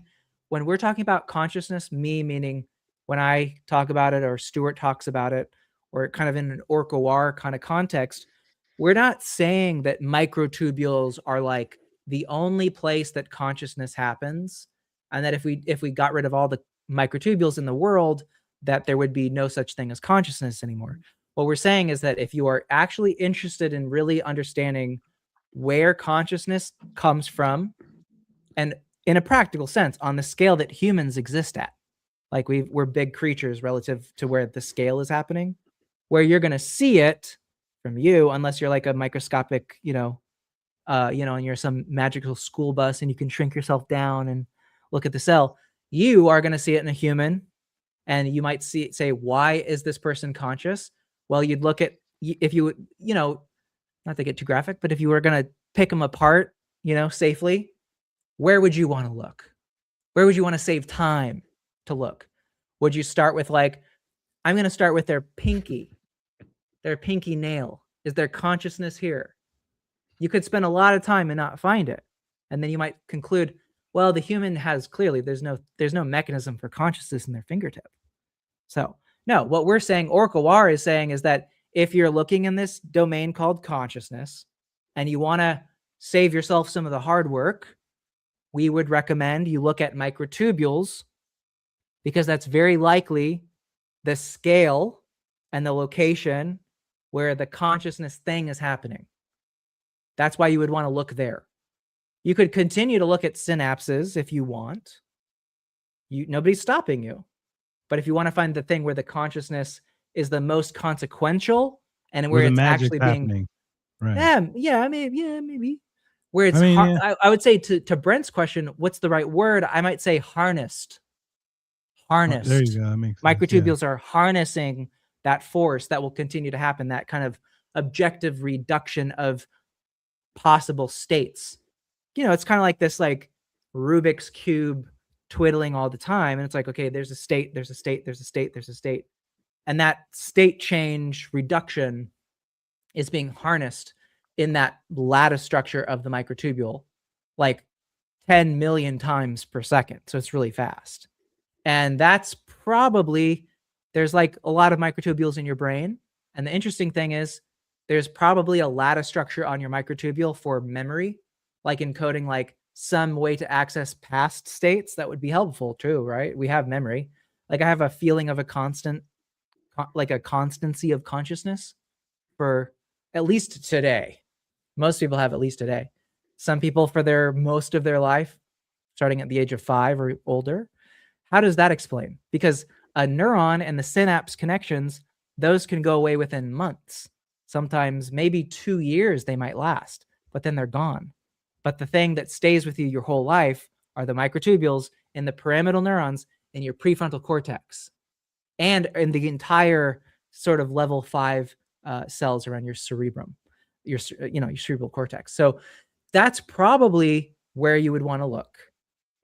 when we're talking about consciousness, me meaning when I talk about it or Stuart talks about it, or kind of in an OR kind of context, we're not saying that microtubules are like the only place that consciousness happens, and that if we got rid of all the microtubules in the world, that there would be no such thing as consciousness anymore. What we're saying is that if you are actually interested in really understanding where consciousness comes from, and in a practical sense, on the scale that humans exist at, like we're big creatures relative to where the scale is happening, where you're going to see it from you, unless you're like a microscopic, and you're some magical school bus and you can shrink yourself down and look at the cell, you are going to see it in a human, and you might say, why is this person conscious? Well, you'd look at, if you, not to get too graphic, but if you were going to pick them apart, safely, where would you want to look? Where would you want to save time to look? Would you start with like, I'm going to start with their pinky nail. Is there consciousness here? You could spend a lot of time and not find it. And then you might conclude, well, the human has clearly, there's no mechanism for consciousness in their fingertip. So no, what we're saying, Orkawar is saying, is that if you're looking in this domain called consciousness and you want to save yourself some of the hard work, we would recommend you look at microtubules, because that's very likely the scale and the location where the consciousness thing is happening. That's why you would want to look there. You could continue to look at synapses if you want. Nobody's stopping you. But if you want to find the thing where the consciousness is the most consequential and where it's actually being, right? Maybe. Where it's, I would say to Brent's question, what's the right word? I might say harnessed. Harnessed. There you go. That makes sense. Microtubules are harnessing that force that will continue to happen. That kind of objective reduction of possible states. It's kind of like this like Rubik's Cube twiddling all the time. And it's like, okay, there's a state, there's a state, there's a state, there's a state. And that state change reduction is being harnessed in that lattice structure of the microtubule, like 10 million times per second. So it's really fast. And that's probably, there's like a lot of microtubules in your brain. And the interesting thing is there's probably a lattice structure on your microtubule for memory, like encoding like some way to access past states. That would be helpful too, right? We have memory. Like I have a feeling of a constant, like a constancy of consciousness for at least today. Most people have at least today. Some people for most of their life, starting at the age of 5 or older. How does that explain? Because a neuron and the synapse connections, those can go away within months. Sometimes maybe 2 years they might last, but then they're gone. But the thing that stays with you your whole life are the microtubules in the pyramidal neurons in your prefrontal cortex and in the entire sort of level 5 cells around your cerebrum, your cerebral cortex. So that's probably where you would want to look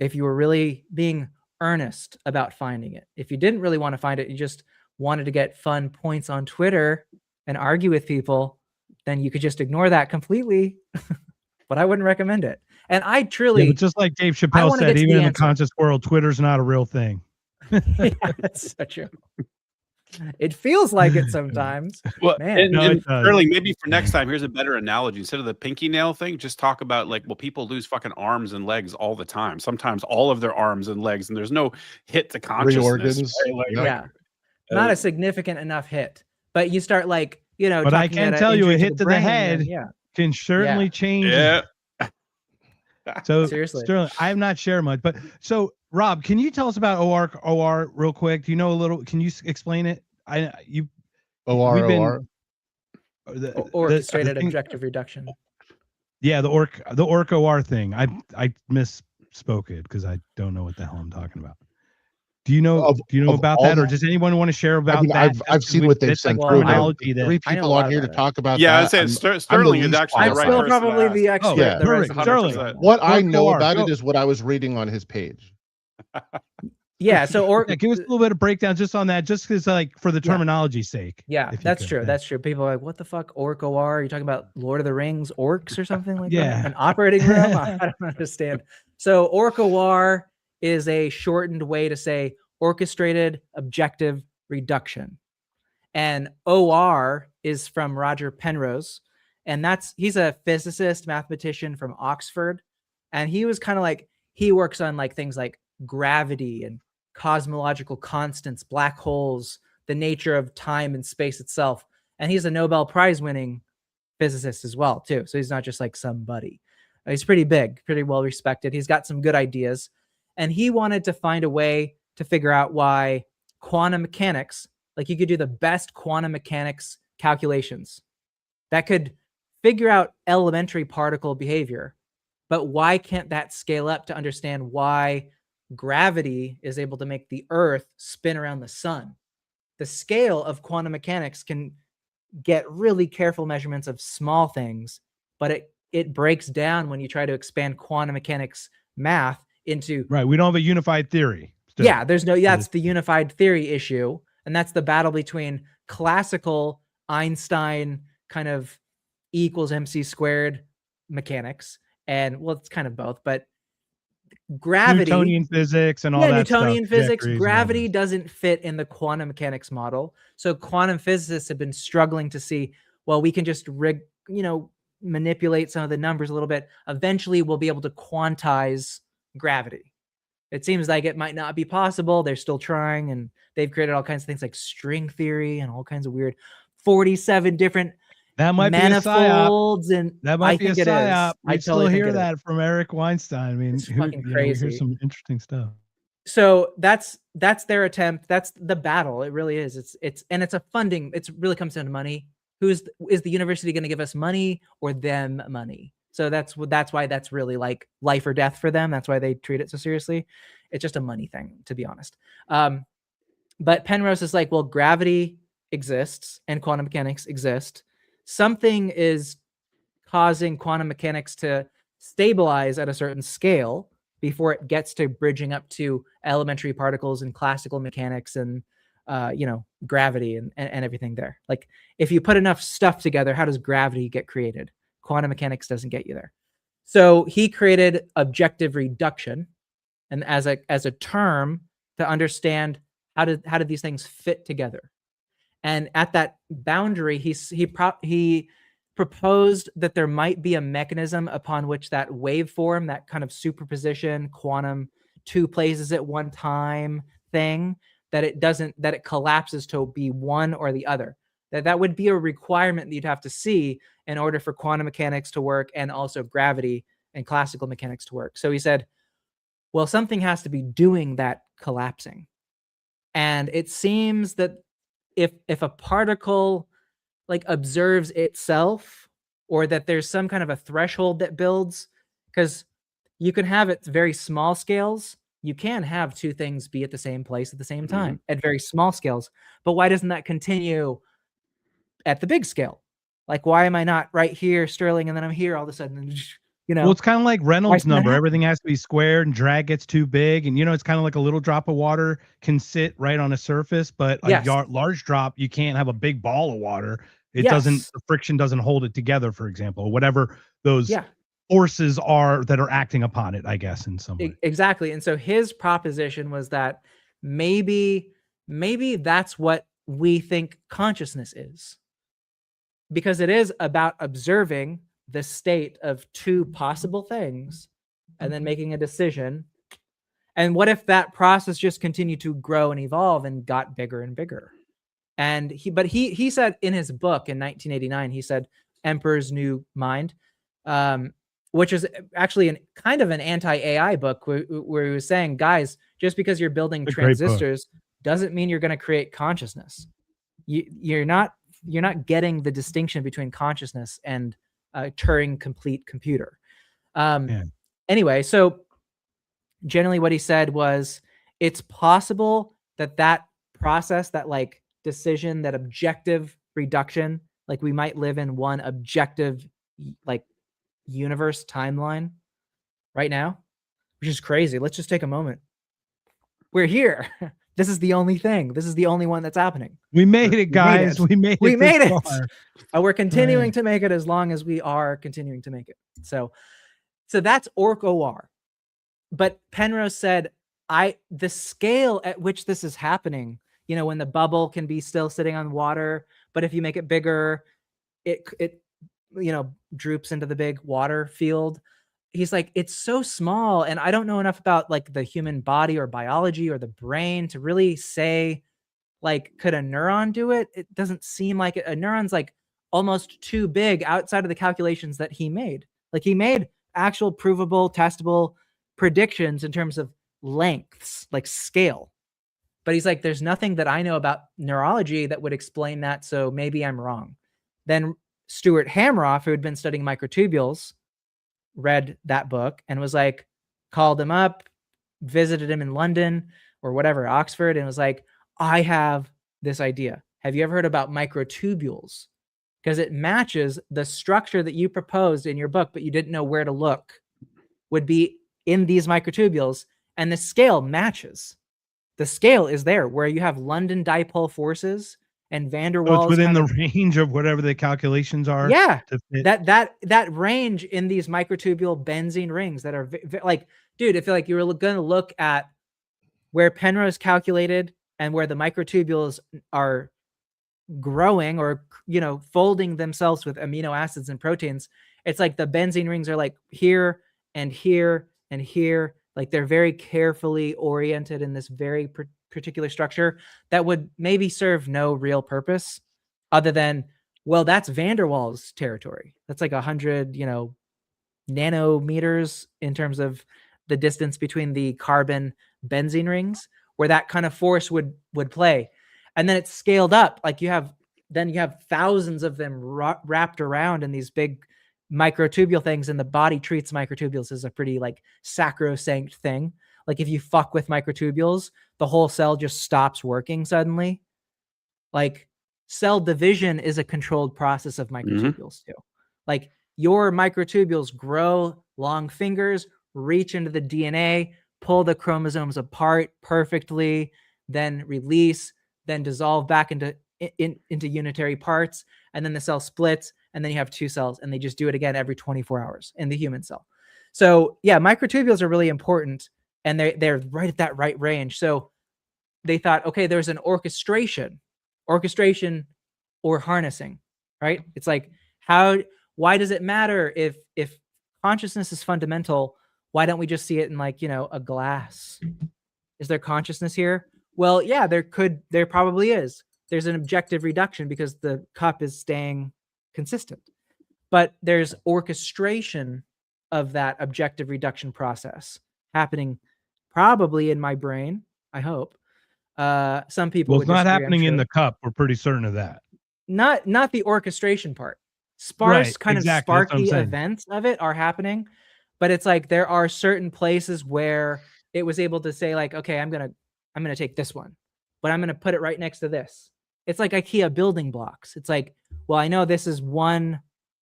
if you were really being earnest about finding it. If you didn't really want to find it, you just wanted to get fun points on Twitter and argue with people, then you could just ignore that completely. But I wouldn't recommend it. And I truly, but just like Dave Chappelle said, even in the conscious world, Twitter's not a real thing. Yeah, that's so true. It feels like it sometimes. Well, man. And Sterling, maybe for next time, here's a better analogy. Instead of the pinky nail thing, just talk about like, well, people lose fucking arms and legs all the time. Sometimes all of their arms and legs, and there's no hit to consciousness. Right? Not a significant enough hit. But you start like, But I can tell you a hit to the head can certainly change. Yeah. So seriously, Sterling, I have not shared much, but so Rob, can you tell us about OR real quick? Do you know a little? Can you explain it? OR. Orchestrated objective reduction. Yeah, the OR thing. I misspoke it because I don't know what the hell I'm talking about. Do you know about that, or does anyone want to share about that? I've seen what they've sent through. Three people on here to talk about that. Yeah, I said Sterling is actually the right person. I'm still probably the expert. Perfect. Sterling. What I know about it is what I was reading on his page. Yeah, so give us a little bit of breakdown just on that, just because like for the terminology's sake. Yeah, that's true. That's true. People are like, what the fuck, OR? Are you talking about Lord of the Rings orcs or something like that? An operating room? I don't understand. So OR is a shortened way to say orchestrated objective reduction. And OR is from Roger Penrose. And he's a physicist, mathematician from Oxford. And he was kind of like, he works on like things like gravity and cosmological constants, black holes, the nature of time and space itself. And he's a Nobel Prize winning physicist as well, too. So he's not just like somebody. He's pretty big, pretty well respected. He's got some good ideas. And he wanted to find a way to figure out why quantum mechanics, like you could do the best quantum mechanics calculations that could figure out elementary particle behavior. But why can't that scale up to understand why gravity is able to make the Earth spin around the sun? The scale of quantum mechanics can get really careful measurements of small things, but it breaks down when you try to expand quantum mechanics math into Right. We don't have a unified theory. Still. Yeah, that's the unified theory issue. And that's the battle between classical Einstein kind of E equals MC squared mechanics. And well, it's kind of both, but gravity. Newtonian physics and all that Newtonian stuff. physics. Trajectories and all Gravity this. doesn't fit in the quantum mechanics model. So quantum physicists have been struggling to see, well, we can just manipulate some of the numbers a little bit. Eventually, we'll be able to quantize gravity. It seems like it might not be possible. They're still trying, and they've created all kinds of things like string theory and all kinds of weird 47 different That might manifolds. be a psyop. And That might I be a think it psyop. is. We I still totally think hear it is. that from Eric Weinstein. I mean, It's fucking we crazy. hear some interesting stuff. So that's their attempt. That's the battle. It really is. It's a funding. It really comes down to money. Is the university going to give us money or them money? So that's why that's really like life or death for them. That's why they treat it so seriously. It's just a money thing, to be honest. But Penrose is like, well, gravity exists and quantum mechanics exist. Something is causing quantum mechanics to stabilize at a certain scale before it gets to bridging up to elementary particles and classical mechanics and gravity and everything there. Like if you put enough stuff together, how does gravity get created? Quantum mechanics doesn't get you there. So he created objective reduction, and as a term to understand how did these things fit together. And at that boundary, he proposed that there might be a mechanism upon which that waveform, that kind of superposition, quantum two places at one time thing, that it collapses to be one or the other. That would be a requirement that you'd have to see in order for quantum mechanics to work and also gravity and classical mechanics to work. So he said, well, something has to be doing that collapsing. And it seems that if a particle like observes itself, or that there's some kind of a threshold that builds, because you can have it very small scales. You can have two things be at the same place at the same time at very small scales. But why doesn't that continue at the big scale? Like, why am I not right here, Sterling, and then I'm here all of a sudden? Well, it's kind of like Reynolds number. happen? Everything has to be squared, and drag gets too big. And it's kind of like a little drop of water can sit right on a surface, but Yes. a large drop, you can't have a big ball of water. It Yes. doesn't. The friction doesn't hold it together. For example, whatever those Yeah. forces are that are acting upon it, I guess, in some way. Exactly. And so his proposition was that maybe that's what we think consciousness is, because it is about observing the state of two possible things and then making a decision. And what if that process just continued to grow and evolve and got bigger and bigger? And he said in his book in 1989, he said Emperor's New Mind, which is actually kind of an anti-AI book where he was saying, guys, just because you're building transistors doesn't mean you're going to create consciousness. You're not getting the distinction between consciousness and a Turing complete computer. Anyway, so generally what he said was, it's possible that process, that like decision, that objective reduction, like we might live in one objective like universe timeline right now, which is crazy. Let's just take a moment. We're here. This is the only thing. This is the only one that's happening. We made it, guys. We made it. We're continuing to make it as long as we are continuing to make it. So that's OR. But Penrose said, the scale at which this is happening, when the bubble can be still sitting on water, but if you make it bigger, it droops into the big water field. He's like, it's so small, and I don't know enough about like the human body or biology or the brain to really say, like, could a neuron do it? It doesn't seem like it. A neuron's like almost too big outside of the calculations that he made. Like, he made actual provable, testable predictions in terms of lengths, like scale. But he's like, there's nothing that I know about neurology that would explain that, so maybe I'm wrong. Then Stuart Hameroff, who had been studying microtubules, read that book and was like, called him up, visited him in London or whatever, Oxford, and was like, I have this idea. Have you ever heard about microtubules? Because it matches the structure that you proposed in your book, but you didn't know where to look, would be in these microtubules, and the scale matches. The scale is there where you have London dipole forces and van der So it's Waals within kind the of, range of whatever the calculations are. yeah, To fit. that range in these microtubule benzene rings that are like, dude, if like you were going to look at where Penrose calculated and where the microtubules are growing or, you know, folding themselves with amino acids and proteins, it's like the benzene rings are like here and here and here. Like they're very carefully oriented in this very particular structure that would maybe serve no real purpose other than, well, that's van der Waals territory. That's like 100, you know, nanometers in terms of the distance between the carbon benzene rings, where that kind of force would play. And then it's scaled up. Like you have thousands of them wrapped around in these big microtubule things, and the body treats microtubules as a pretty like sacrosanct thing. Like if you fuck with microtubules, the whole cell just stops working suddenly. Like cell division is a controlled process of microtubules too. Like your microtubules grow long fingers, reach into the DNA, pull the chromosomes apart perfectly, then release, then dissolve back into unitary parts, and then the cell splits, and then you have two cells, and they just do it again every 24 hours in the human cell. So yeah, microtubules are really important, and they're right at that right range. So they thought, okay, there's an orchestration or harnessing, right? It's like, why does it matter if consciousness is fundamental? Why don't we just see it in like, you know, a glass? Is there consciousness here? Well, yeah, there probably is. There's an objective reduction because the cup is staying consistent, but there's orchestration of that objective reduction process happening probably in my brain, I hope. Some people Well, would it's not disagree, happening I'm in sure. the cup. We're pretty certain of that. Not the orchestration part. Right, Sparse kind exactly, of that's what I'm sparky saying. events of it are happening, but it's like there are certain places where it was able to say like, okay, I'm gonna take this one, but I'm gonna put it right next to this. It's like IKEA building blocks. It's like, well, I know this is one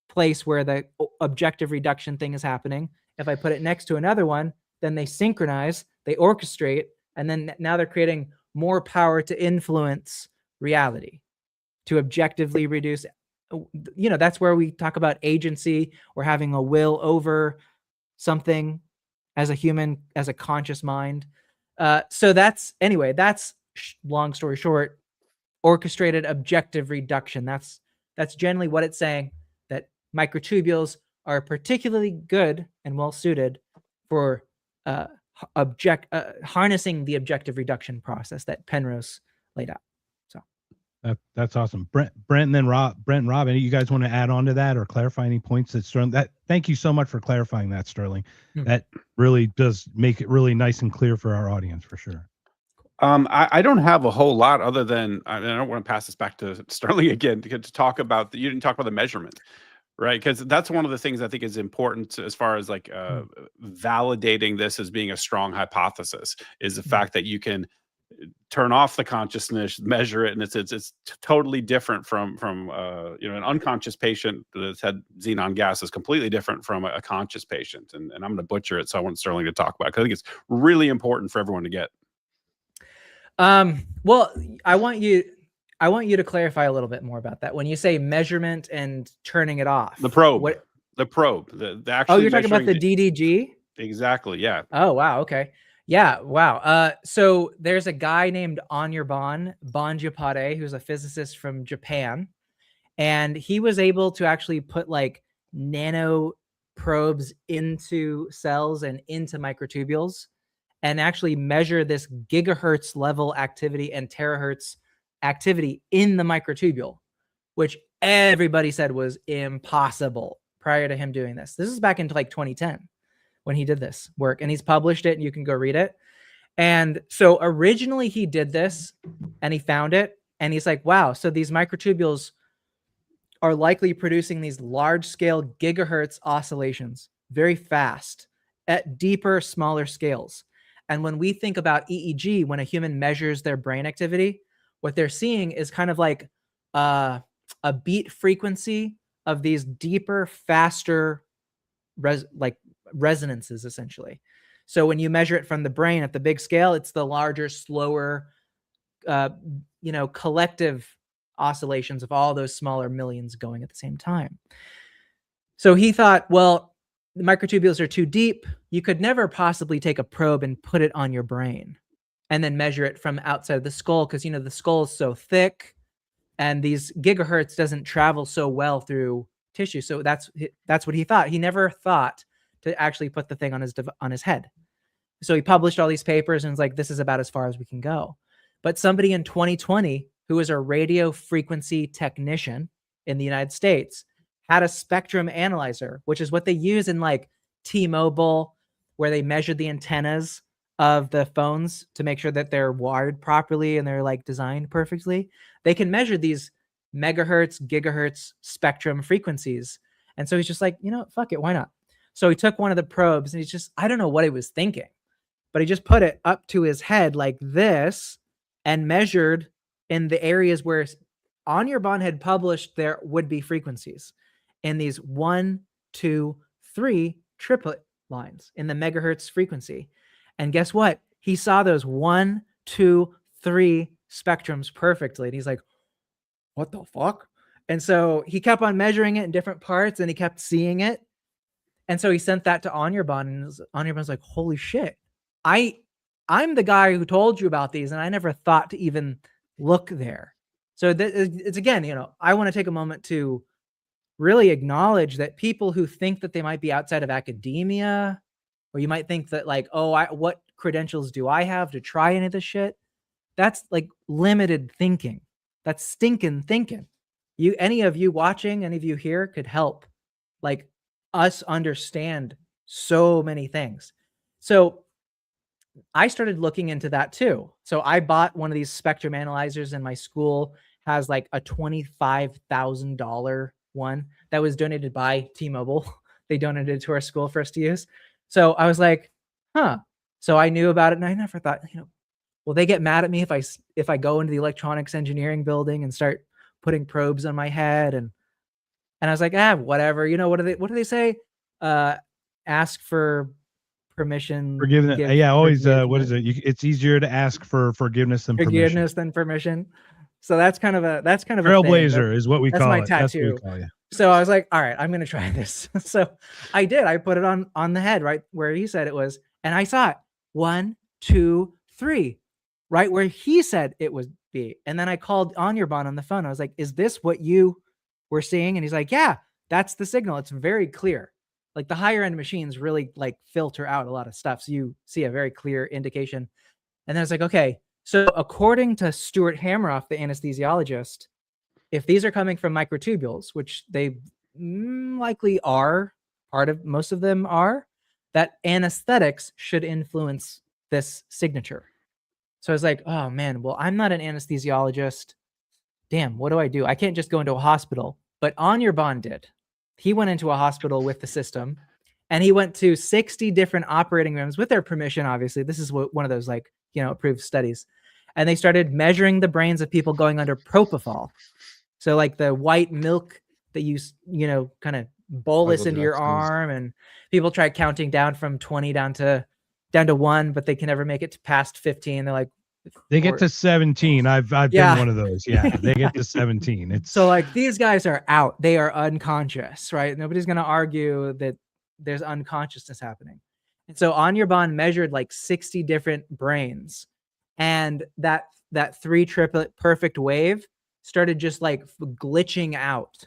place where the objective reduction thing is happening. If I put it next to another one, then they synchronize, they orchestrate, and then now they're creating more power to influence reality, to objectively reduce. You know, that's where we talk about agency or having a will over something as a human, as a conscious mind. So that's long story short, orchestrated objective reduction. That's generally what it's saying, that microtubules are particularly good and well suited for harnessing the objective reduction process that Penrose laid out. So that's awesome. Brent and then Brent and Rob, any you guys want to add on to that or clarify any points that Sterling? Thank you so much for clarifying that, Sterling. That really does make it really nice and clear for our audience for sure. I don't have a whole lot other than I don't want to pass this back to Sterling again to talk about you didn't talk about the measurement, right? Because that's one of the things I think is important as far as like validating this as being a strong hypothesis is the fact that you can turn off the consciousness, measure it, and it's totally different from you know, an unconscious patient that's had xenon gas is completely different from a conscious patient, and I'm going to butcher it, so I want Sterling to talk about it because I think it's really important for everyone to get. Well, I want you to clarify a little bit more about that. When you say measurement and turning it off, the probe, the actual. Oh, you're talking about the DDG? Exactly. Yeah. Oh, wow. Okay. Yeah. Wow. So there's a guy named Anirban Banjapade, who's a physicist from Japan, and he was able to actually put like nano probes into cells and into microtubules and actually measure this gigahertz level activity and terahertz activity in the microtubule, which everybody said was impossible prior to him doing this. This is back into like 2010 when he did this work, and he's published it and you can go read it. And so originally he did this and he found it and he's like, wow, so these microtubules are likely producing these large scale gigahertz oscillations very fast at deeper, smaller scales. And when we think about EEG, when a human measures their brain activity, what they're seeing is kind of like a beat frequency of these deeper, faster resonances, essentially. So when you measure it from the brain at the big scale, it's the larger, slower, collective oscillations of all those smaller millions going at the same time. So he thought, well, the microtubules are too deep. You could never possibly take a probe and put it on your brain and then measure it from outside of the skull, because the skull is so thick and these gigahertz doesn't travel so well through tissue. So that's what he thought. He never thought to actually put the thing on his head. So he published all these papers and was like, this is about as far as we can go. But somebody in 2020 who was a radio frequency technician in the United States had a spectrum analyzer, which is what they use in like T-Mobile, where they measure the antennas of the phones to make sure that they're wired properly and they're like designed perfectly. They can measure these megahertz, gigahertz spectrum frequencies. And so he's just like, fuck it, why not? So he took one of the probes and I don't know what he was thinking, but he just put it up to his head like this and measured in the areas where Anirban had published there would be frequencies in these 1, 2, 3 triplet lines in the megahertz frequency. And guess what? He saw those 1, 2, 3 spectrums perfectly. And he's like, what the fuck? And so he kept on measuring it in different parts and he kept seeing it. And so he sent that to Anirban, and Anirban's like, holy shit. I'm the guy who told you about these, and I never thought to even look there. So it's again, I want to take a moment to really acknowledge that people who think that they might be outside of academia, or you might think that like, what credentials do I have to try any of this shit? That's like limited thinking. That's stinking thinking. Any of you watching, any of you here could help like us understand so many things. So I started looking into that too. So I bought one of these spectrum analyzers, and my school has like a $25,000 one that was donated by T-Mobile. They donated it to our school for us to use. So I was like, so I knew about it, and I never thought, will they get mad at me if I go into the electronics engineering building and start putting probes on my head? And I was like, whatever. What do they say? Ask for permission. Forgiveness. Yeah, always. What is it? It's easier to ask for forgiveness than permission. So that's kind of a trailblazer is what we call it. That's my tattoo. That's what we call you. So I was like, all right, I'm going to try this. So I did. I put it on the head, right where he said it was. And I saw it 1, 2, 3, right where he said it would be. And then I called Anirban on the phone. I was like, is this what you were seeing? And he's like, yeah, that's the signal. It's very clear. Like the higher end machines really like filter out a lot of stuff. So you see a very clear indication. And then I was like, okay. So according to Stuart Hameroff, the anesthesiologist, if these are coming from microtubules, which they likely are, most of them are, that anesthetics should influence this signature. So I was like, oh man, well, I'm not an anesthesiologist. Damn, what do I do? I can't just go into a hospital. But Anirban did. He went into a hospital with the system, and he went to 60 different operating rooms with their permission, obviously. This is one of those approved studies. And they started measuring the brains of people going under propofol. So like the white milk that you kind of bolus into your arm, and people try counting down from 20 down to 1, but they can never make it past 15. They're like, they get to 17. I've been one of those. Yeah, they get to 17. It's so like these guys are out. They are unconscious, right? Nobody's going to argue that there's unconsciousness happening. And so Anirban measured like 60 different brains, and that 3 triplet perfect wave started just like glitching out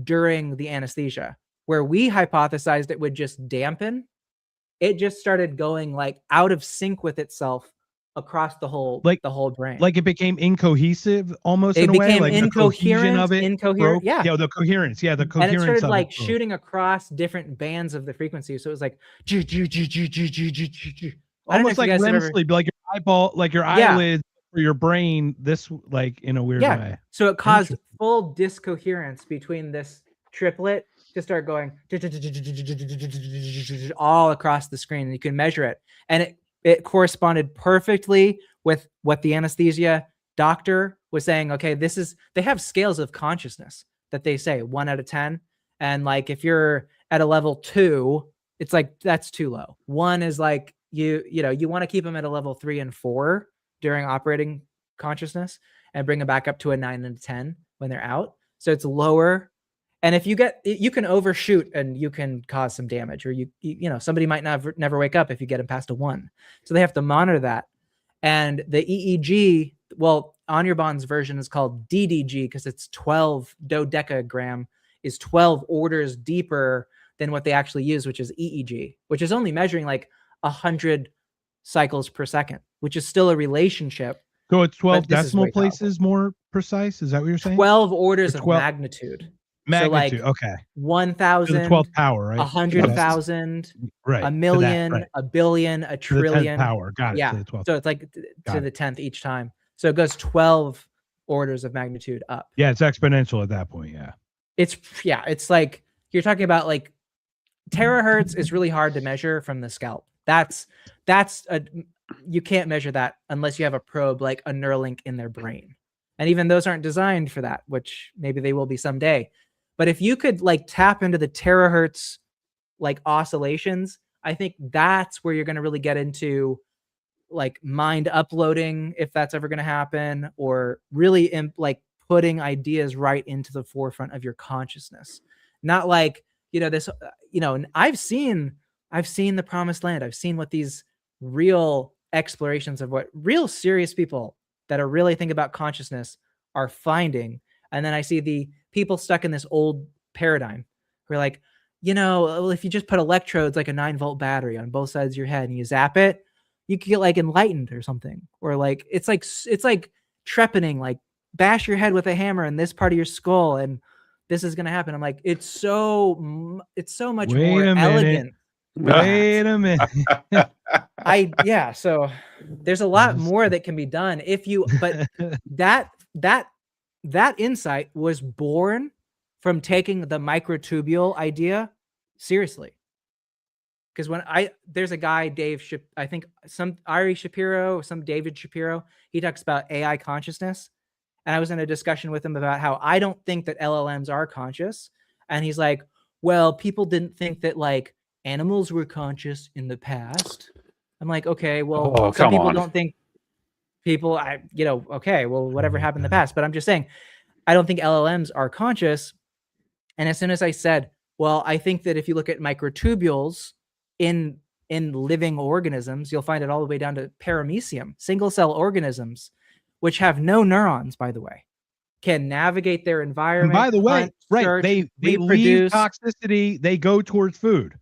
during the anesthesia, where we hypothesized it would just dampen. It just started going like out of sync with itself across the whole brain. Like it became incohesive almost it in a way. Like incoherent of it. Incoherent. Yeah. Yeah, the coherence. Yeah, the coherence. And it started like it shooting across different bands of the frequency. So it was like almost like REM sleep, like your eyeball, like your eyelids for your brain, this like in a weird way. So it caused full discoherence between this triplet to start going all across the screen, and you can measure it. And it corresponded perfectly with what the anesthesia doctor was saying. Okay, they have scales of consciousness that they say 1 out of 10. And like, if you're at a level 2, it's like, that's too low. 1 is like, you want to keep them at a level 3 and 4 during operating consciousness and bring them back up to a 9 and a 10 when they're out. So it's lower. And if you can overshoot and you can cause some damage, or somebody might never wake up if you get them past a 1. So they have to monitor that. And the EEG, well, Anirban's version is called DDG because it's 12 dodecagram is 12 orders deeper than what they actually use, which is EEG, which is only measuring like 100 cycles per second, which is still a relationship. So it's 12 decimal places more precise. Is that what you're saying? 12 orders of magnitude. Magnitude. So like okay. 1,000, the 12th power, right? 100,000, right. a million, a billion, a trillion. To the 10th power. Got it. Yeah. To the 12th. So it's like to the 10th each time. So it goes 12 orders of magnitude up. Yeah, it's exponential at that point. Yeah. It's like you're talking about like terahertz is really hard to measure from the scalp. You can't measure that unless you have a probe like a Neuralink in their brain. And even those aren't designed for that, which maybe they will be someday. But if you could like tap into the terahertz like oscillations, I think that's where you're going to really get into like mind uploading, if that's ever going to happen, or really like putting ideas right into the forefront of your consciousness. Not like, this, and I've seen the promised land. I've seen what these real explorations of what real serious people that are really thinking about consciousness are finding. And then I see the people stuck in this old paradigm who are like, if you just put electrodes like a 9-volt battery on both sides of your head and you zap it, you could get like enlightened or something. Or like it's like trepanning, like bash your head with a hammer in this part of your skull and this is going to happen. I'm like, it's so much more elegant. Wait a minute. So there's a lot more that can be done but that insight was born from taking the microtubule idea seriously. Because there's a guy, I think some Ari Shapiro, some David Shapiro, he talks about AI consciousness. And I was in a discussion with him about how I don't think that LLMs are conscious. And he's like, well, people didn't think that like animals were conscious in the past. I'm like, okay, well, some people don't think okay, well, whatever happened in the past. But I'm just saying, I don't think LLMs are conscious. And as soon as I said, well, I think that if you look at microtubules in living organisms, you'll find it all the way down to paramecium, single cell organisms, which have no neurons, by the way, can navigate their environment. And by the way, search, they leave toxicity, they go towards food.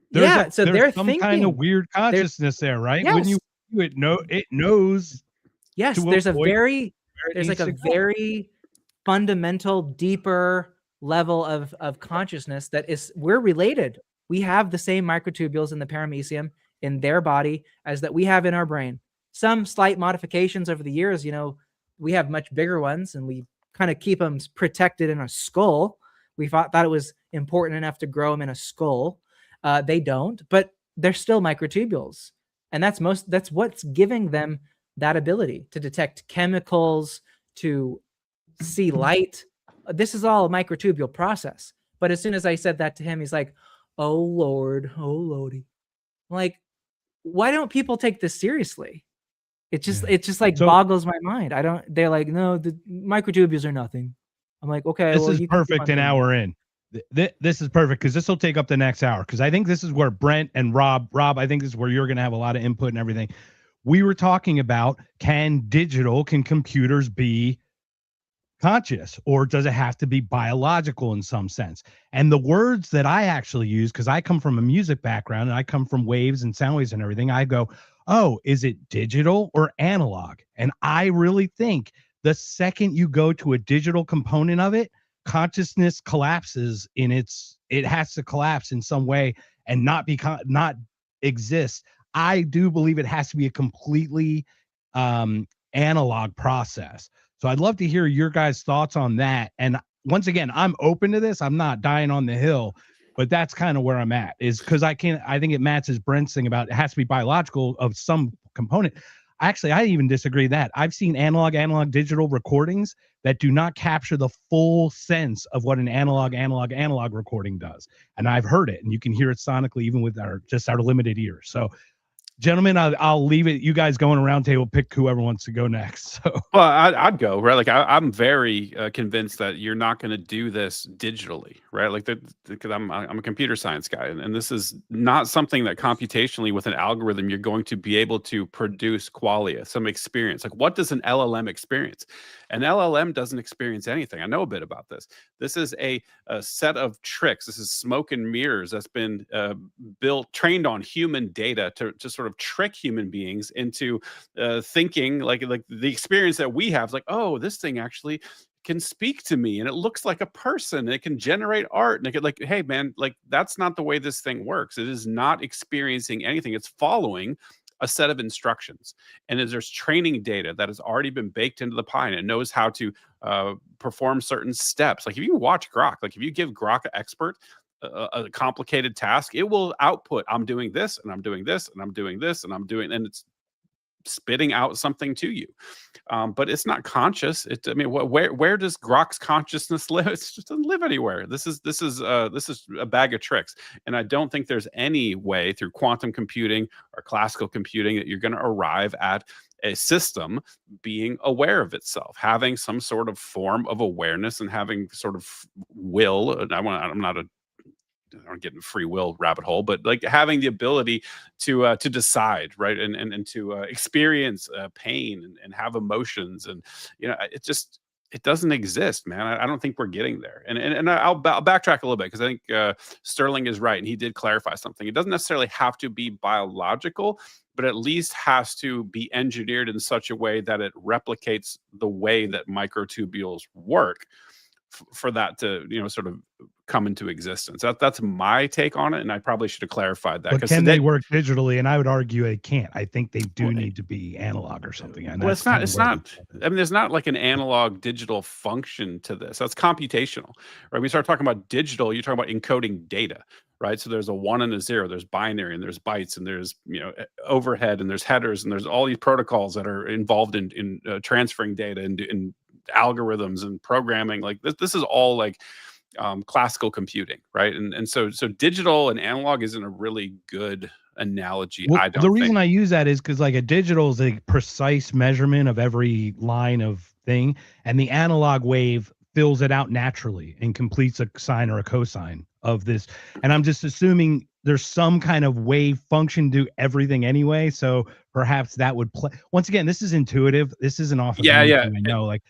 There's they're some thinking, kind of weird consciousness there, right? Yes. When you do it knows. Yes, there's a very fundamental, deeper level of consciousness that we're related. We have the same microtubules in the paramecium in their body as that we have in our brain. Some slight modifications over the years, we have much bigger ones and we kind of keep them protected in a skull. We thought it was important enough to grow them in a skull. They don't, but they're still microtubules. And that's what's giving them that ability to detect chemicals, to see light. This is all a microtubule process. But as soon as I said that to him, he's like, oh Lord, oh Lordy. I'm like, why don't people take this seriously? It just boggles my mind. They're like, no, the microtubules are nothing. I'm like, okay. This is perfect an hour in. This is perfect because this will take up the next hour. Because I think this is where Brent and Rob, I think this is where you're going to have a lot of input and everything. We were talking about, can computers be conscious, or does it have to be biological in some sense? And the words that I actually use, because I come from a music background and I come from waves and sound waves and everything, I go, oh, is it digital or analog? And I really think the second you go to a digital component of it, consciousness collapses it has to collapse in some way and not exist. I do believe it has to be a completely analog process. So I'd love to hear your guys' thoughts on that. And once again, I'm open to this. I'm not dying on the hill, but that's kind of where I'm at, is because I think it matches Brent's thing about it has to be biological of some component. Actually, I even disagree that. I've seen analog digital recordings that do not capture the full sense of what an analog recording does. And I've heard it, and you can hear it sonically even with our limited ears. So gentlemen, I'll leave it. You guys go on a round table, pick whoever wants to go next. So Well, I'd go, right. Like I'm very convinced that you're not going to do this digitally, right? Like because I'm a computer science guy, and this is not something that computationally with an algorithm you're going to be able to produce qualia, some experience. Like what does an LLM experience? An LLM doesn't experience anything. I know a bit about this. This is a set of tricks. This is smoke and mirrors that's been trained on human data to sort of trick human beings into thinking like the experience that we have, like, oh, this thing actually can speak to me and it looks like a person and it can generate art and it could, like, hey man, like that's not the way this thing works. It is not experiencing anything. It's following a set of instructions, and as there's training data that has already been baked into the pie and it knows how to perform certain steps. Like if you watch Grok, like if you give Grok an expert a complicated task, it will output, I'm doing this and I'm doing this and I'm doing this and I'm doing, and it's spitting out something to you. But it's not conscious. I mean, where does Grok's consciousness live? It just doesn't live anywhere. This is a bag of tricks, and I don't think there's any way through quantum computing or classical computing that you're going to arrive at a system being aware of itself, having some sort of form of awareness and having sort of will. And I'm not a I don't get in free will rabbit hole, but like having the ability to decide, right, and to experience pain and have emotions, and it doesn't exist, man. I don't think we're getting there, and I'll backtrack a little bit because I think Sterling is right, and he did clarify something. It doesn't necessarily have to be biological, but at least has to be engineered in such a way that it replicates the way that microtubules work for that to sort of come into existence. That's my take on it, and I probably should have clarified that. But can they work digitally? And I would argue they can't. I think they do need to be analog or something. And well, it's not. I mean, there's not like an analog digital function to this. That's computational, right? When we start talking about digital, you're talking about encoding data, right? So there's a 1 and a 0. There's binary, and there's bytes, and there's overhead, and there's headers, and there's all these protocols that are involved in transferring data and in algorithms and programming. Like this is all like classical computing, right? And so digital and analog isn't a really good analogy. Well, I don't. The reason I use that is because like a digital is a precise measurement of every line of thing, and the analog wave fills it out naturally and completes a sine or a cosine of this. And I'm just assuming there's some kind of wave function to everything anyway. So perhaps that would play. Once again, this is intuitive. This isn't off of anything I know. Like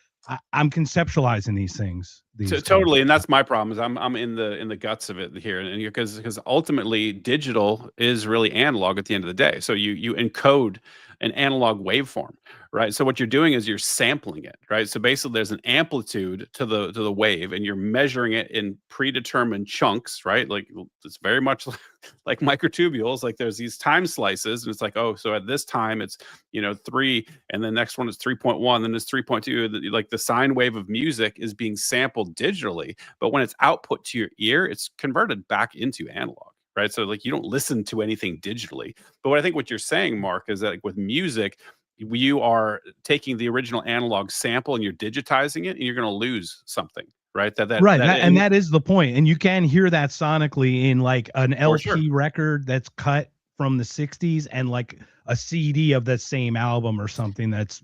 I'm conceptualizing these things. Totally, and that's my problem. Is I'm in the guts of it here, and because ultimately digital is really analog at the end of the day. So you encode an analog waveform, right? So what you're doing is you're sampling it, right? So basically, there's an amplitude to the wave, and you're measuring it in predetermined chunks, right? Like it's very much like microtubules. Like there's these time slices, and it's like, oh, so at this time it's 3, and the next one is 3.1, then it's 3.2. Like the sine wave of music is being sampled digitally, but when it's output to your ear, it's converted back into analog. Right. So like you don't listen to anything digitally. But what you're saying, Mark, is that like with music, you are taking the original analog sample and you're digitizing it, and you're going to lose something. Right. That is the point. And you can hear that sonically in like an LP record that's cut from the 60s and like a CD of that same album or something that's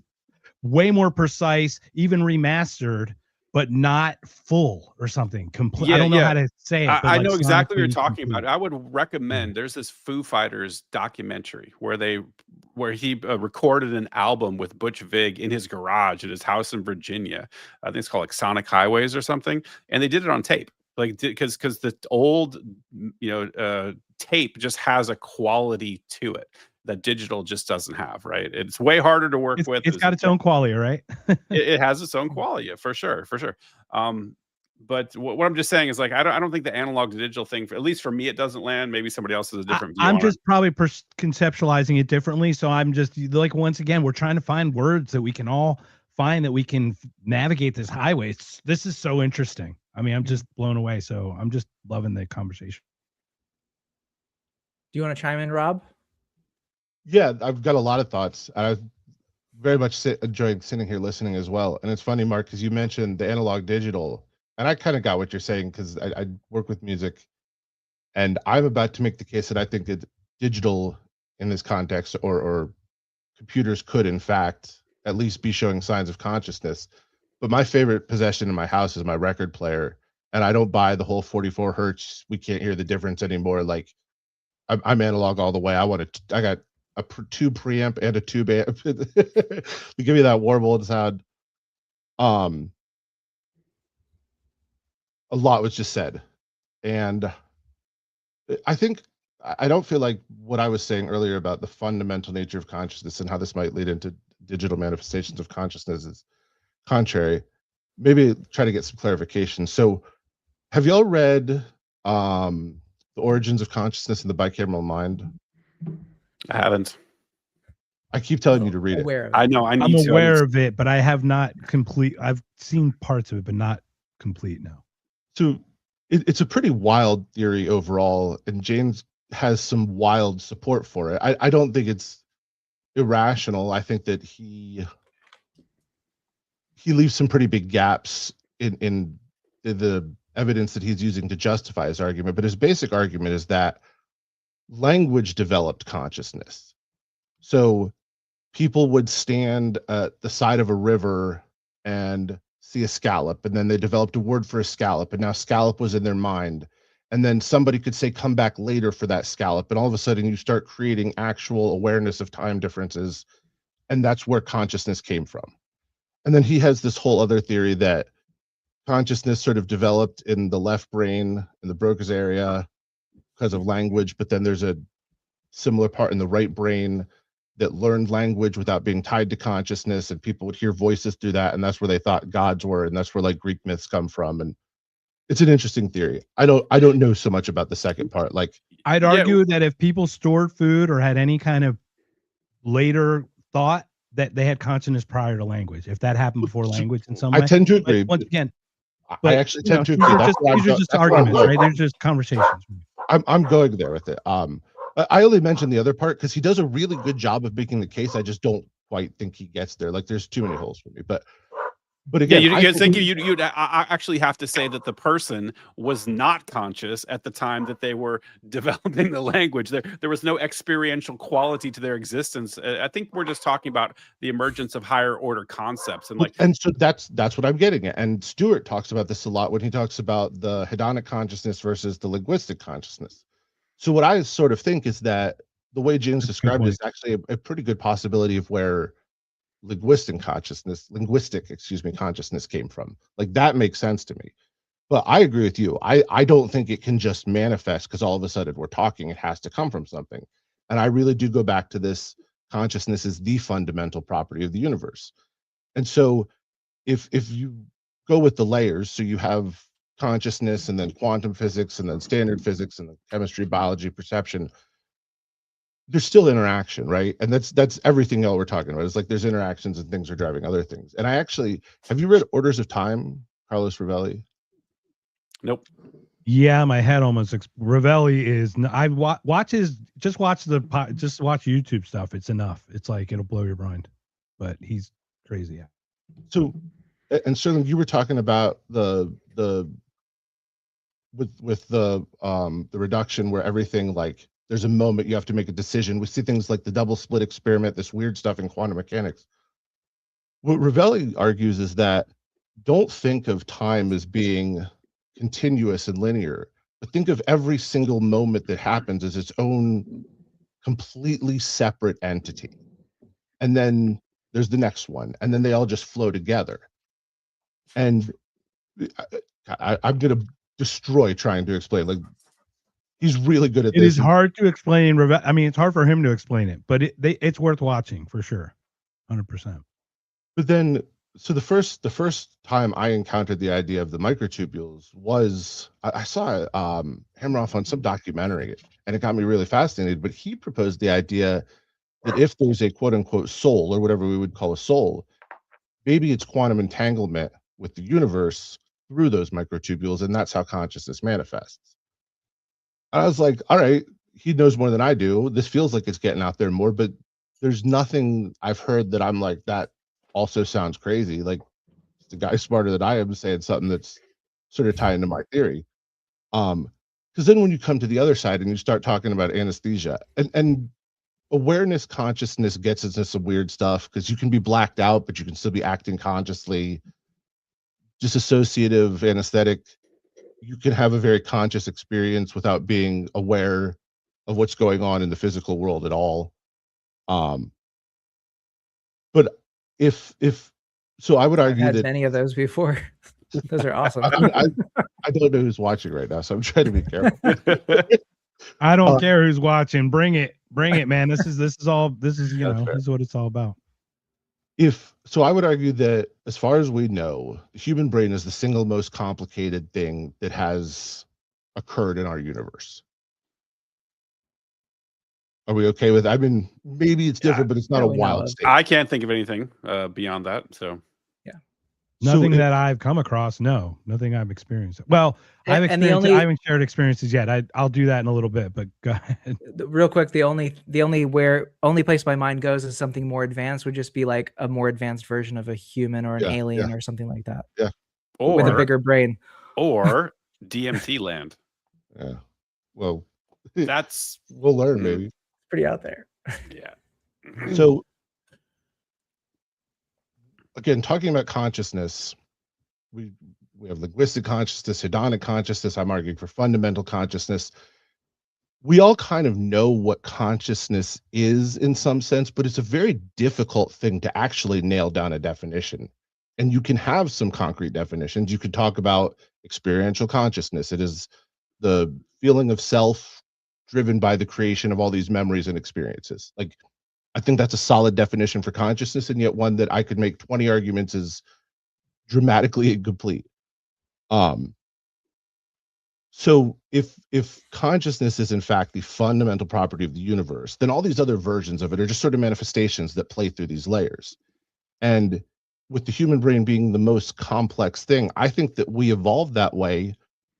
way more precise, even remastered, but not full or something. Complete. I don't know how to say it. I know exactly what you're talking about. I would recommend. There's this Foo Fighters documentary where he recorded an album with Butch Vig in his garage at his house in Virginia. I think it's called like Sonic Highways or something, and they did it on tape. Like because the old tape just has a quality to it that digital just doesn't have, right? It's way harder to work with. It's got its own qualia, right? it has its own qualia for sure. But what I'm just saying is like I don't think the analog to digital thing, at least for me, it doesn't land. Maybe somebody else has a different view. I'm just probably conceptualizing it differently. So I'm just like, once again, we're trying to find words that we can all find that we can navigate this highway. This is so interesting. I mean, I'm just blown away. So I'm just loving the conversation. Do you want to chime in, Rob? Yeah, I've got a lot of thoughts. I've very much enjoyed sitting here listening as well. And it's funny, Mark, because you mentioned the analog digital, and I kind of got what you're saying because I work with music, and I'm about to make the case that I think that digital in this context, or computers could in fact at least be showing signs of consciousness. But my favorite possession in my house is my record player, and I don't buy the whole 44 hertz. We can't hear the difference anymore. Like I'm analog all the way. I got a tube preamp and a tube amp to give you that warbled sound. A lot was just said, and I think I don't feel like what I was saying earlier about the fundamental nature of consciousness and how this might lead into digital manifestations of consciousness is contrary. Maybe try to get some clarification. So, have y'all read The Origins of Consciousness and the Bicameral Mind? I haven't. I keep telling you to read it. Aware of it. I know. I'm aware of it, but I have not complete. I've seen parts of it, but not complete. No. So it's a pretty wild theory overall, and James has some wild support for it. I don't think it's irrational. I think that he leaves some pretty big gaps in the evidence that he's using to justify his argument. But his basic argument is that language developed consciousness. So people would stand at the side of a river and see a scallop, and then they developed a word for a scallop, and now scallop was in their mind. And then somebody could say, come back later for that scallop. And all of a sudden you start creating actual awareness of time differences. And that's where consciousness came from. And then he has this whole other theory that consciousness sort of developed in the left brain, in the Broca's area, because of language. But then there's a similar part in the right brain that learned language without being tied to consciousness, and people would hear voices through that, and that's where they thought gods were, and that's where like Greek myths come from. And it's an interesting theory. I don't know so much about the second part. Like, I'd argue that if people stored food or had any kind of later thought, that they had consciousness prior to language, if that happened before language in some way. I tend to agree. But once again, I actually tend to agree. These are just arguments, right? They're just conversations. I'm going there with it. I only mentioned the other part because he does a really good job of making the case. I just don't quite think he gets there. Like, there's too many holes for me. But again, you'd actually have to say that the person was not conscious at the time that they were developing the language. There was no experiential quality to their existence. I think we're just talking about the emergence of higher order concepts, and so that's what I'm getting at. And Stewart talks about this a lot when he talks about the hedonic consciousness versus the linguistic consciousness. So what I sort of think is that the way James described it is actually a pretty good possibility of where linguistic consciousness came from. Like, that makes sense to me. But I agree with you. I don't think it can just manifest because all of a sudden we're talking. It has to come from something. And I really do go back to this: consciousness is the fundamental property of the universe. And so if you go with the layers, so you have consciousness and then quantum physics and then standard physics and then chemistry, biology, perception, there's still interaction, right? And that's everything else we're talking about. It's like there's interactions and things are driving other things. And have you read Orders of Time, Carlos Rovelli? Nope. Yeah, my head almost. Rovelli is. I watch watch YouTube stuff. It's enough. It's like it'll blow your mind. But he's crazy. Yeah. So, and Sterling, you were talking about the reduction where everything, like, there's a moment you have to make a decision. We see things like the double slit experiment, this weird stuff in quantum mechanics. What Rovelli argues is that don't think of time as being continuous and linear, but think of every single moment that happens as its own completely separate entity. And then there's the next one, and then they all just flow together. And I'm going to destroy trying to explain. Like, he's really good at this. It is hard to explain. I mean, it's hard for him to explain it, but it's worth watching for sure, 100%. But then, so the first time I encountered the idea of the microtubules was I saw Hammeroff on some documentary, and it got me really fascinated. But he proposed the idea that if there's a quote unquote soul, or whatever we would call a soul, maybe it's quantum entanglement with the universe through those microtubules, and that's how consciousness manifests. I was like, all right, he knows more than I do. This feels like it's getting out there more, but there's nothing I've heard that I'm like, that also sounds crazy. Like, the guy smarter than I am saying something that's sort of tied into my theory. Because then when you come to the other side and you start talking about anesthesia, and awareness consciousness gets into some weird stuff because you can be blacked out, but you can still be acting consciously. Disassociative anesthetic, you can have a very conscious experience without being aware of what's going on in the physical world at all. But if so, I would I've argue had that many of those before. Those are awesome. I don't know who's watching right now, so I'm trying to be careful. I don't care who's watching. Bring it, man. This is all. This is That's fair. This is what it's all about. I would argue that as far as we know, the human brain is the single most complicated thing that has occurred in our universe. Are we okay with? I mean, maybe it's different, but it's not a wild state. I can't think of anything beyond that. So Nothing that I've come across. No, nothing I've experienced. Well, I've experienced. I haven't shared experiences yet. I'll do that in a little bit. But go ahead. Real quick, the only place my mind goes is something more advanced would just be like a more advanced version of a human or an alien or something like that. Yeah, or with a bigger brain, or DMT land. Yeah, well, that's we'll learn maybe. Pretty out there. Yeah. So again, talking about consciousness, we have linguistic consciousness, hedonic consciousness. I'm arguing for fundamental consciousness. We all kind of know what consciousness is in some sense, but it's a very difficult thing to actually nail down a definition. And you can have some concrete definitions. You could talk about experiential consciousness. It is the feeling of self driven by the creation of all these memories and experiences. Like, I think that's a solid definition for consciousness, and yet one that I could make 20 arguments is dramatically incomplete. So if consciousness is in fact the fundamental property of the universe, then all these other versions of it are just sort of manifestations that play through these layers. And with the human brain being the most complex thing, I think that we evolved that way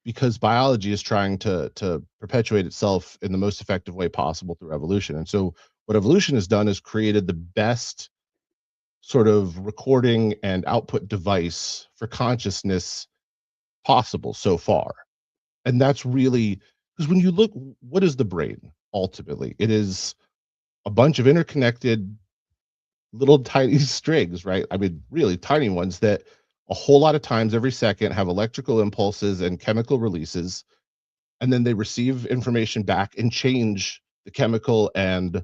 because biology is trying to perpetuate itself in the most effective way possible through evolution. And so what evolution has done is created the best sort of recording and output device for consciousness possible so far. And that's really, because when you look, what is the brain ultimately? It is a bunch of interconnected little tiny strings, right? I mean, really tiny ones that a whole lot of times every second have electrical impulses and chemical releases, and then they receive information back and change the chemical and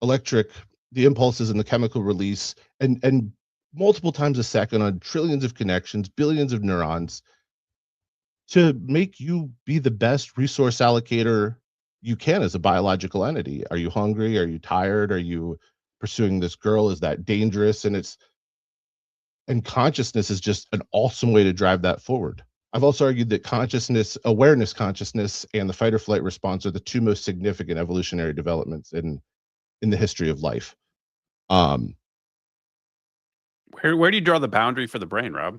the impulses and the chemical release, and multiple times a second on trillions of connections, billions of neurons, to make you be the best resource allocator you can as a biological entity. Are you hungry? Are you tired? Are you pursuing this girl? Is that dangerous? And consciousness is just an awesome way to drive that forward. I've also argued that consciousness, awareness consciousness, and the fight or flight response are the two most significant evolutionary developments in the history of life. Where do you draw the boundary for the brain, Rob?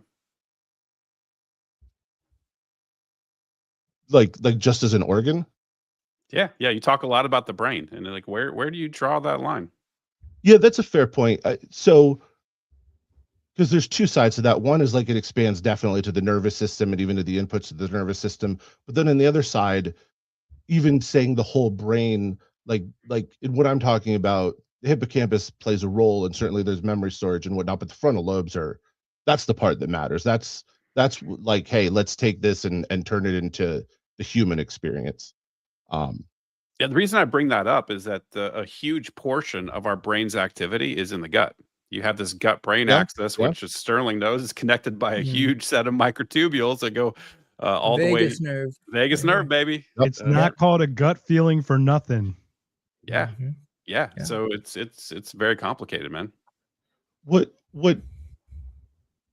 Like just as an organ? Yeah. You talk a lot about the brain, and like where do you draw that line? Yeah, that's a fair point. So, because there's two sides to that. One is like it expands definitely to the nervous system and even to the inputs of the nervous system. But then on the other side, even saying the whole brain, like in what I'm talking about, the hippocampus plays a role, and certainly there's memory storage and whatnot. But the frontal lobes that's the part that matters. That's like, hey, let's take this and turn it into the human experience. Yeah, the reason I bring that up is that a huge portion of our brain's activity is in the gut. You have this gut-brain axis, which, as Sterling knows, is connected by a huge set of microtubules that go all the way. Vagus nerve, baby. It's not called a gut feeling for nothing. Yeah. So it's very complicated, man. What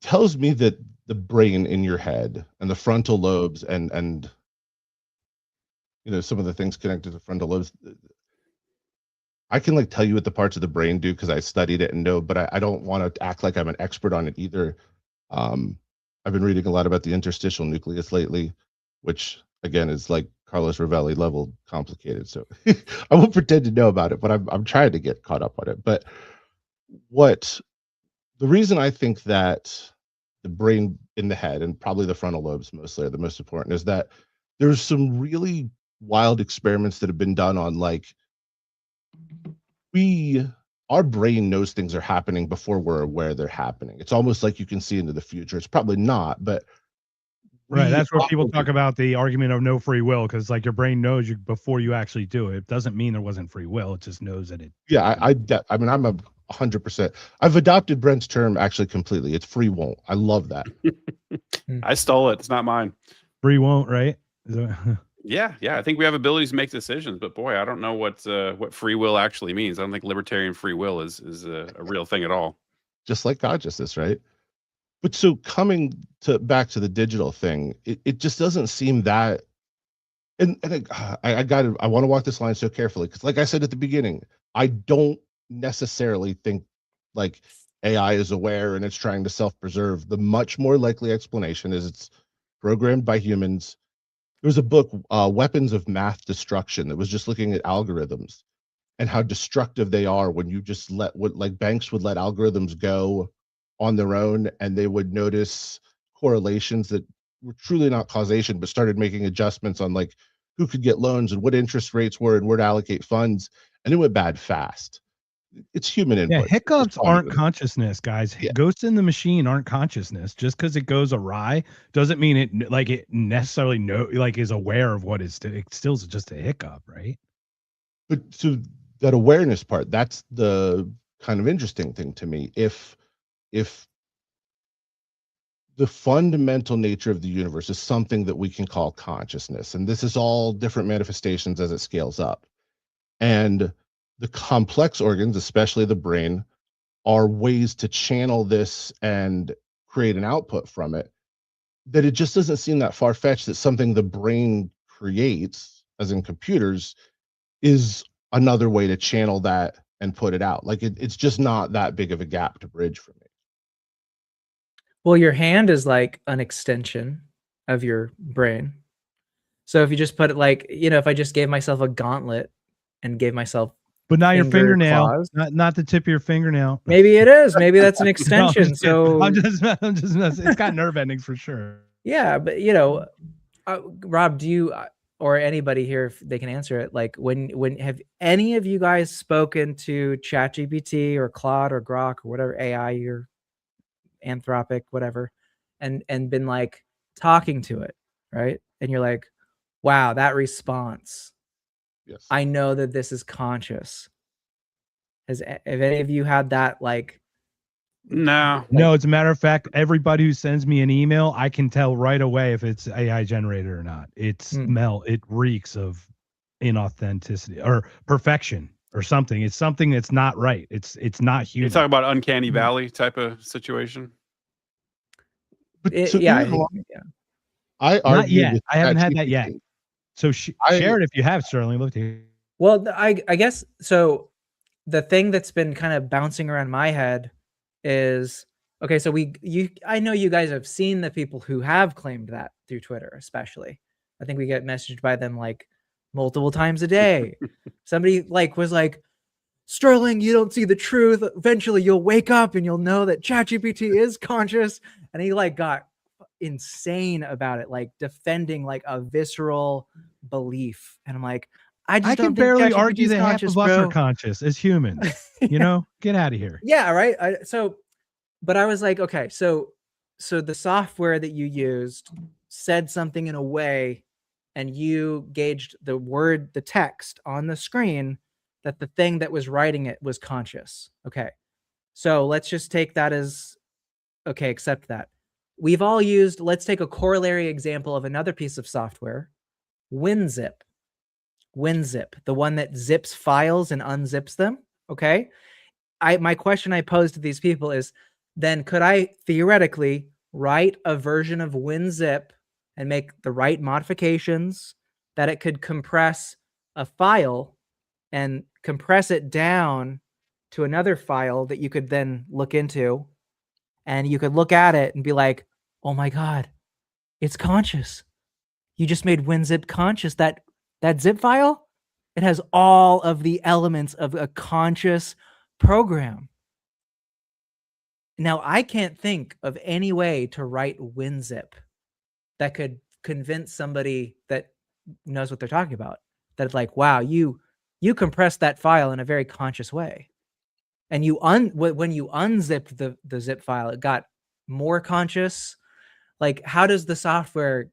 tells me that the brain in your head and the frontal lobes and some of the things connected to frontal lobes, I can like tell you what the parts of the brain do because I studied it and know, but I don't want to act like I'm an expert on it either. I've been reading a lot about the interstitial nucleus lately, which again is like Carlos Rovelli level complicated. So I won't pretend to know about it, but I'm trying to get caught up on it. But the reason I think that the brain in the head, and probably the frontal lobes mostly, are the most important is that there's some really wild experiments that have been done on like our brain knows things are happening before we're aware they're happening. It's almost like you can see into the future. It's probably not, but Right. we That's where people operate- talk about the argument of no free will, because like your brain knows you before you actually do it. It doesn't mean there wasn't free will. It just knows that it. Yeah, I mean, I'm 100%. I've adopted Brent's term actually completely. It's free won't. I love that. I stole it. It's not mine. Free won't, right? Is that- Yeah, I think we have abilities to make decisions, but boy, I don't know what free will actually means. I don't think libertarian free will is a real thing at all. Just like consciousness, right? But so coming back to the digital thing, it just doesn't seem that. And I want to walk this line so carefully because, like I said at the beginning, I don't necessarily think like AI is aware and it's trying to self-preserve. The much more likely explanation is it's programmed by humans. There was a book, Weapons of Math Destruction, that was just looking at algorithms and how destructive they are when you just like banks would let algorithms go on their own and they would notice correlations that were truly not causation, but started making adjustments on like who could get loans and what interest rates were and where to allocate funds. And it went bad fast. It's human Yeah, input. hiccups aren't consciousness, guys. Yeah. Ghosts in the machine aren't consciousness. Just because it goes awry doesn't mean it necessarily is aware of what is. It still is just a hiccup, right? But so that awareness part, that's the kind of interesting thing to me. If the fundamental nature of the universe is something that we can call consciousness, and this is all different manifestations as it scales up, and the complex organs, especially the brain, are ways to channel this and create an output from it, that it just doesn't seem that far-fetched that something the brain creates, as in computers, is another way to channel that and put it out. Like it's just not that big of a gap to bridge for me. Well, your hand is like an extension of your brain. So if you just put it like, if I just gave myself a gauntlet and gave myself But not your finger fingernail, claws. not the tip of your fingernail. Maybe it is. Maybe that's an No, extension. I'm just kidding. So I'm just messing. It's got nerve endings for sure. yeah, but Rob, do you or anybody here, if they can answer it, like when have any of you guys spoken to ChatGPT or Claude or Grok or whatever AI or Anthropic, whatever, and been like talking to it, right? And you're like, wow, that response. Yes. I know that this is conscious. Have any of you had that like? No. No, as a matter of fact, everybody who sends me an email, I can tell right away if it's AI generated or not. It reeks of inauthenticity or perfection or something. It's something that's not right. It's not human. You talk about uncanny valley type of situation. But I argue not yet. with I haven't had that ChatGPT. yet. So share it if you have, Sterling. Look at you. Well, I guess so. The thing that's been kind of bouncing around my head is, okay, so I know you guys have seen the people who have claimed that through Twitter, especially. I think we get messaged by them like multiple times a day. Somebody was like, Sterling, you don't see the truth. Eventually you'll wake up and you'll know that ChatGPT is conscious. And he got insane about it, like defending like a visceral belief. And I'm like, I can barely argue that half of us are conscious as humans. Get out of here. Yeah, right. But I was like, okay, so the software that you used said something in a way, and you gauged the text on the screen that the thing that was writing it was conscious. Okay, so let's just take that as okay. Accept that. We've all used. Let's take a corollary example of another piece of software, WinZip. WinZip, the one that zips files and unzips them. Okay. My question I posed to these people is, then could I theoretically write a version of WinZip and make the right modifications that it could compress a file and compress it down to another file that you could then look into, and you could look at it and be like, oh my God, it's conscious. You just made WinZip conscious. That zip file, it has all of the elements of a conscious program. Now, I can't think of any way to write WinZip that could convince somebody that knows what they're talking about. That it's like, wow, you you compressed that file in a very conscious way. And you when you unzipped the zip file, it got more conscious. Like, how does the software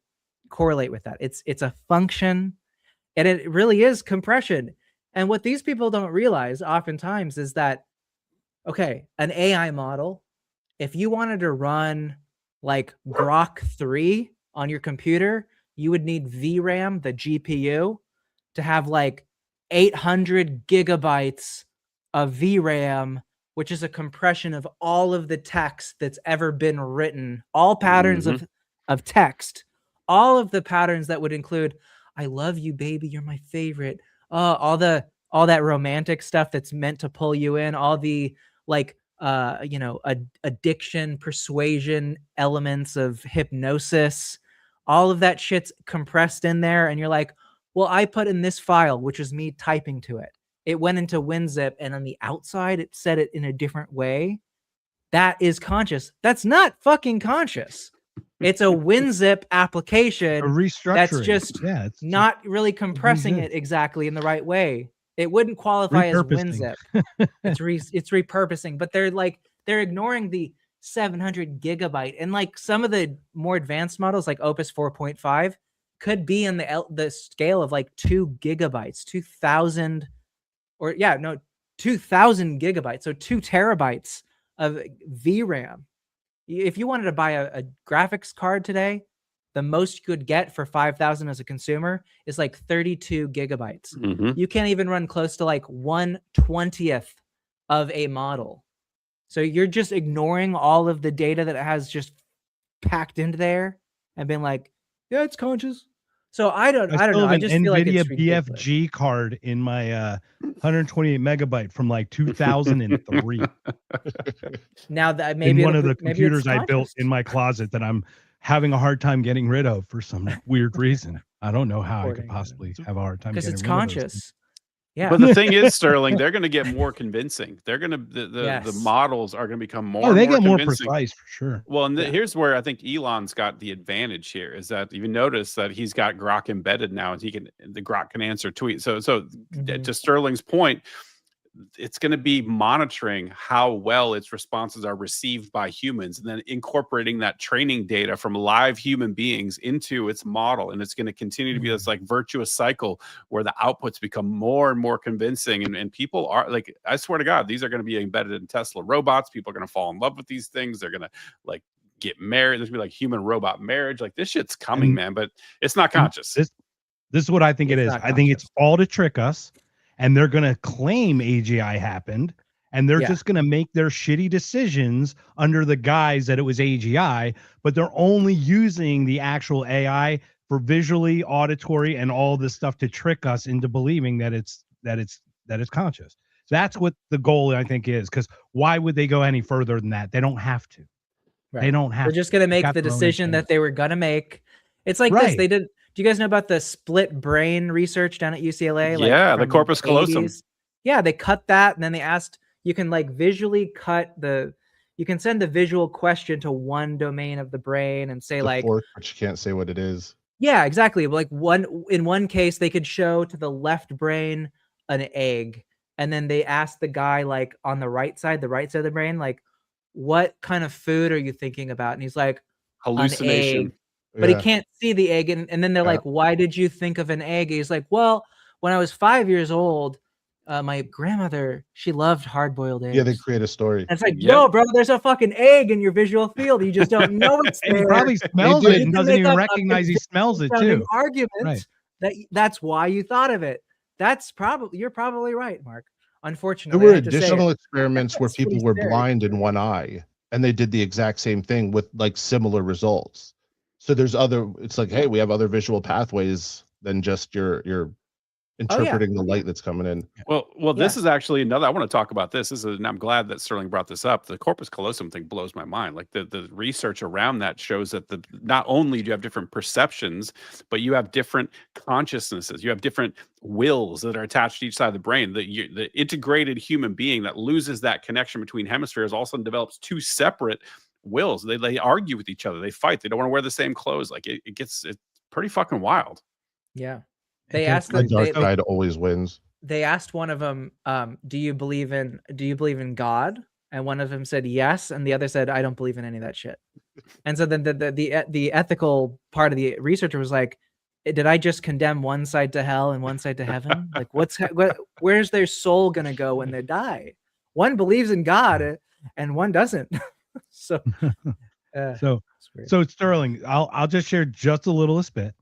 correlate with that? It's a function, and it really is compression. And what these people don't realize oftentimes is that, okay, an AI model, if you wanted to run like Grok 3 on your computer, you would need VRAM, the GPU, to have like 800 gigabytes of VRAM, which is a compression of all of the text that's ever been written, all patterns of text, all of the patterns that would include, I love you, baby, you're my favorite. All that romantic stuff that's meant to pull you in, all the like addiction, persuasion elements of hypnosis, all of that shit's compressed in there. And you're like, well, I put in this file, which is me typing to it. It went into WinZip, and on the outside, it said it in a different way. That is conscious. That's not fucking conscious. It's a WinZip application that's just not really compressing it exactly in the right way. It wouldn't qualify as WinZip. It's repurposing, but they're ignoring the 700 gigabyte. And like some of the more advanced models, like Opus 4.5, could be in the scale of like 2 gigabytes, 2,000 gigabytes, so 2 terabytes of VRAM. If you wanted to buy a graphics card today, the most you could get for 5,000 as a consumer is like 32 gigabytes. You can't even run close to like 1/20th of a model. So you're just ignoring all of the data that it has just packed into there and being like, yeah, it's conscious. So I don't know. I just feel like it's ridiculous. BFG card in my 128 megabyte from like 2003. Now that maybe one of the computers I built in my closet that I'm having a hard time getting rid of for some weird reason. I don't know how I could possibly have a hard time getting rid of it. Because it's conscious. Yeah. But the thing is, Sterling, they're going to get more convincing. They're going to the models are going to become more. They get more precise for sure. Well, and here's where I think Elon's got the advantage here is that you notice that he's got Grok embedded now, and the Grok can answer tweets. So to Sterling's point, it's going to be monitoring how well its responses are received by humans and then incorporating that training data from live human beings into its model. And it's going to continue to be this like virtuous cycle where the outputs become more and more convincing. And people are like, I swear to God, these are going to be embedded in Tesla robots. People are going to fall in love with these things. They're going to like get married. There's going to be like human robot marriage. Like this shit's coming, man, but it's not conscious. This is what I think it is. I think it's all to trick us. And they're going to claim AGI happened, and they're just going to make their shitty decisions under the guise that it was AGI, but they're only using the actual AI for visually, auditory, and all this stuff to trick us into believing that it's conscious. That's what the goal, I think, is, because why would they go any further than that? They don't have to. Right. They don't have They're just going to make the decision that they were going to make. It's like this. They did. Do you guys know about the split brain research down at UCLA? Yeah, the corpus callosum. Yeah, they cut that, and then they asked, you can like visually you can send the visual question to one domain of the brain and say but you can't say what it is. Yeah, exactly. Like in one case, they could show to the left brain an egg, and then they asked the guy like on the right side of the brain, like, what kind of food are you thinking about? And he's like, hallucination. But he can't see the egg. And then they're like, why did you think of an egg? He's like, well, when I was 5 years old, my grandmother, she loved hard-boiled eggs. Yeah, they create a story. And it's like, no, bro, there's a fucking egg in your visual field. You just don't know it's there. And he probably smells it and doesn't even recognize he smells it too. Argument that's why you thought of it. You're probably right, Mark. Unfortunately, there were additional experiments where people were blind in one eye, and they did the exact same thing with like similar results. So it's like, hey, we have other visual pathways than just your interpreting the light that's coming in. Well, this is actually another. I want to talk about this. And I'm glad that Sterling brought this up. The corpus callosum thing blows my mind. Like the research around that shows that not only do you have different perceptions, but you have different consciousnesses. You have different wills that are attached to each side of the brain. The integrated human being that loses that connection between hemispheres all of a sudden develops two separate wills. They argue with each other. They fight. They don't want to wear the same clothes. Like it's pretty fucking wild. Yeah. They asked the dark side always wins. they asked one of them, do you believe in God? And one of them said yes, and the other said, I don't believe in any of that shit. And so then the ethical part of the researcher was like, did I just condemn one side to hell and one side to heaven? Like, where's their soul gonna go when they die? One believes in God and one doesn't. So, so Sterling, I'll just share just a little bit.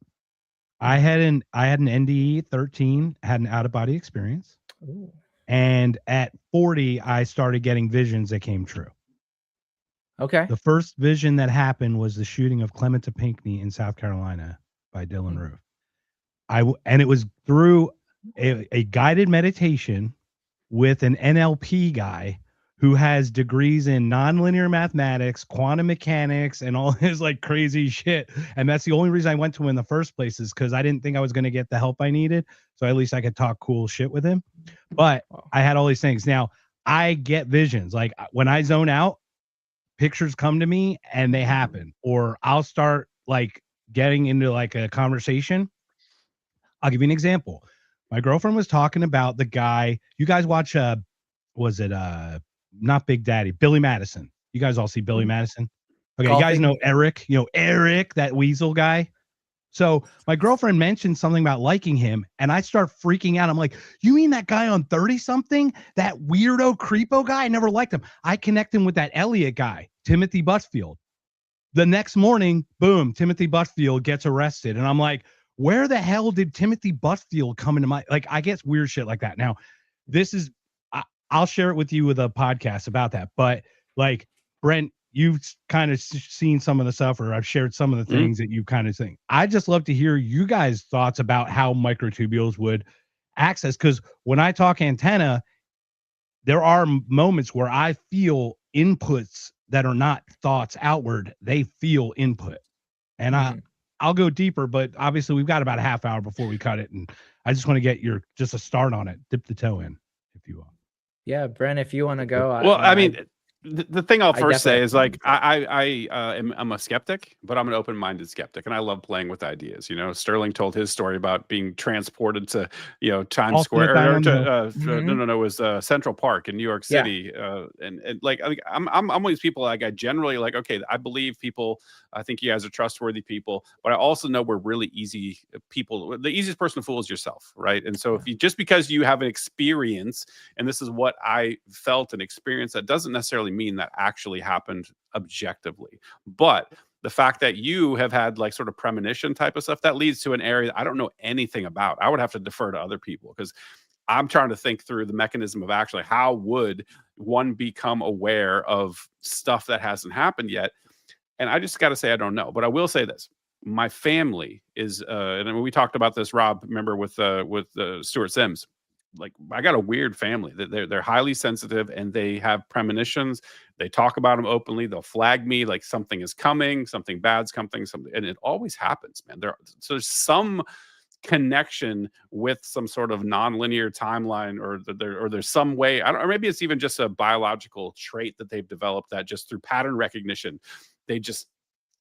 I had an NDE 13, had an out of body experience. Ooh. And at 40, I started getting visions that came true. Okay. The first vision that happened was the shooting of Clementa Pinckney in South Carolina by Dylan Roof. And it was through a guided meditation with an NLP guy who has degrees in nonlinear mathematics, quantum mechanics, and all his like crazy shit. And that's the only reason I went to him in the first place, is because I didn't think I was going to get the help I needed. So at least I could talk cool shit with him. But I had all these things. Now I get visions. Like when I zone out, pictures come to me and they happen, or I'll start like getting into like a conversation. I'll give you an example. My girlfriend was talking about the guy, you guys watch, was it not Big Daddy, Billy Madison. You guys all see Billy Madison? Okay, Golfing. you guys know Eric, Eric, that weasel guy. So my girlfriend mentioned something about liking him, and I start freaking out. I'm like, you mean that guy on 30 something, that weirdo creepo guy? I never liked him. I connect him with that Elliot guy, Timothy Butfield. The next morning, boom, Timothy Butfield gets arrested. And I'm like, where the hell did Timothy Butfield come into my, like, I get weird shit like that. Now, this is, I'll share it with you with a podcast about that. But like, Brent, you've kind of seen some of the stuff, or I've shared some of the things that you kind of think. I just love to hear you guys' thoughts about how microtubules would access. Because when I talk antenna, there are moments where I feel inputs that are not thoughts outward. They feel input. And I'll go deeper, but obviously we've got about a half hour before we cut it. And I just want to get just a start on it. Dip the toe in, if you will. Yeah, Brent, if you want to go. Well, I mean, the thing I'll first say is like I'm a skeptic, but I'm an open-minded skeptic, and I love playing with ideas. Sterling told his story about being transported to Times Square, or to it was Central Park in New York City, and like I'm one of these people, like I generally like, okay, I believe people. I think you guys are trustworthy people, but I also know we're really easy people. The easiest person to fool is yourself, right? And so if you, just because you have an experience, and this is what I felt and experienced, that doesn't necessarily mean that actually happened objectively. But the fact that you have had like sort of premonition type of stuff, that leads to an area that I don't know anything about. I would have to defer to other people, because I'm trying to think through the mechanism of actually how would one become aware of stuff that hasn't happened yet. And I just got to say, I don't know. But I will say this. My family is, and we talked about this, Rob, remember, with Stuart Sims. Like, I got a weird family. They're highly sensitive, and they have premonitions. They talk about them openly. They'll flag me like something is coming, something bad's coming, something, and it always happens, man. So there's some connection with some sort of nonlinear timeline, or there's some way, or maybe it's even just a biological trait that they've developed, that just through pattern recognition, they just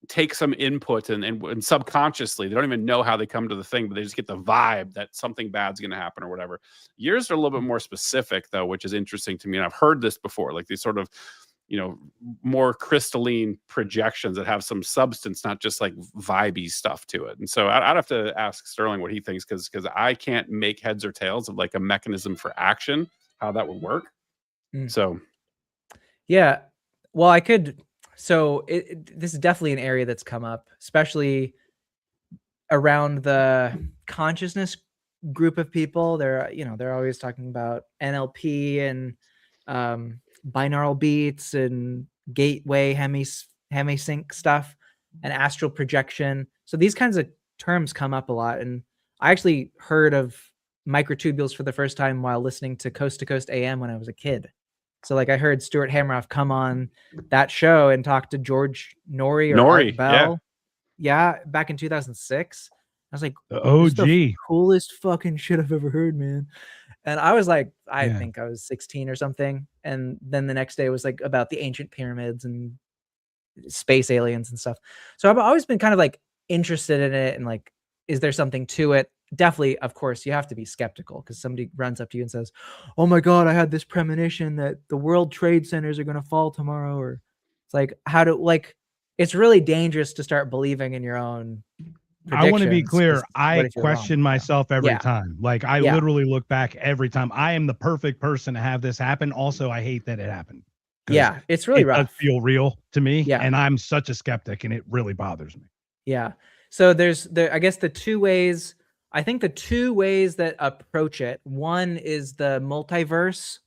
take some input and subconsciously, they don't even know how they come to the thing, but they just get the vibe that something bad's going to happen or whatever. Yours are a little bit more specific, though, which is interesting to me. And I've heard this before, like these sort of, more crystalline projections that have some substance, not just like vibey stuff to it. And so I'd have to ask Sterling what he thinks, because I can't make heads or tails of like a mechanism for action, how that would work. So, yeah, well, I could. So this is definitely an area that's come up, especially around the consciousness group of people. They're always talking about NLP and binaural beats and gateway hemisync stuff and astral projection. So these kinds of terms come up a lot. And I actually heard of microtubules for the first time while listening to Coast to Coast AM when I was a kid. So like I heard Stuart Hamroff come on that show and talk to George Norrie or Art Bell. Yeah, back in 2006. I was like, oh, the coolest fucking shit I've ever heard, man. And I was like, I think I was 16 or something. And then the next day was like about the ancient pyramids and space aliens and stuff. So I've always been kind of like interested in it, and like, is there something to it? definitely, of course, you have to be skeptical because somebody runs up to you and says, "Oh my God, I had this premonition that the World Trade Centers are going to fall tomorrow." Or it's like, it's really dangerous to start believing in your own I want to be predictions, 'cause clear. what I if you're wrong? question myself every time. Like I Yeah. literally look back every time. I am the perfect person to have this happen. Also, I hate that it happened. 'Cause Yeah, it's really it does rough. feel real to me, Yeah. and I'm such a skeptic, and it really bothers me. Yeah. So I guess the two ways that approach it. One is the multiverse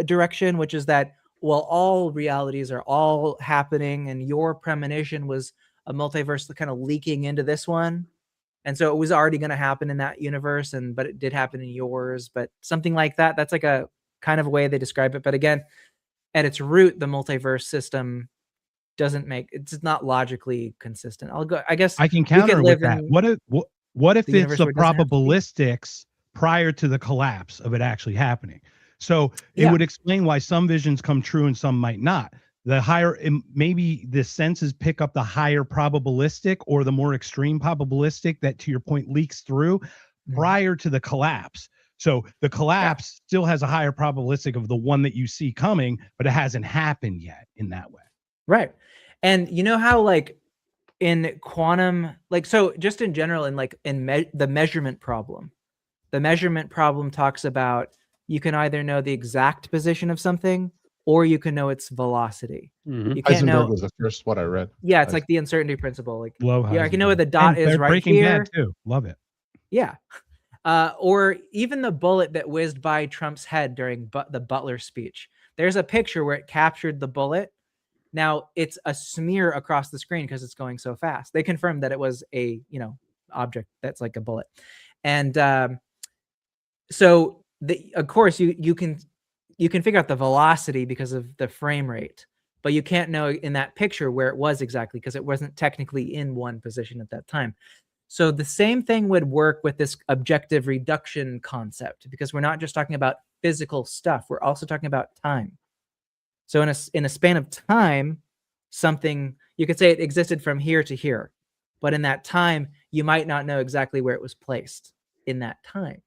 direction, which is that, well, all realities are all happening, and your premonition was a multiverse that kind of leaking into this one. And so it was already going to happen in that universe, but it did happen in yours, but something like that. That's like a kind of a way they describe it. But again, at its root, the multiverse system it's not logically consistent. I guess I can we could counter with live that. in What if the it's universe the where it doesn't have to be. probabilistics prior to the collapse of it actually happening? So it Yeah. would explain why some visions come true and some might not. The higher, maybe the senses pick up the higher probabilistic or the more extreme probabilistic that, to your point, leaks through prior to the collapse. So the collapse still has a higher probabilistic of the one that you see coming, but it hasn't happened yet in that way. Right. And you know how like in quantum, like, so just in general, in like the measurement problem talks about you can either know the exact position of something or you can know its velocity. You can't know. Heisenberg was the first one I read. Yeah, it's like the uncertainty principle. Like, Love yeah, I can know Heisenberg. where the dot And is they're right Breaking here. Bad too. Love it. Yeah. Or even the bullet that whizzed by Trump's head during the Butler speech. There's a picture where it captured the bullet. Now it's a smear across the screen because it's going so fast. They confirmed that it was a, object that's like a bullet. And so of course you can figure out the velocity because of the frame rate, but you can't know in that picture where it was exactly because it wasn't technically in one position at that time. So the same thing would work with this objective reduction concept, because we're not just talking about physical stuff. We're also talking about time. So in a span of time, something, you could say it existed from here to here, but in that time, you might not know exactly where it was placed in that time.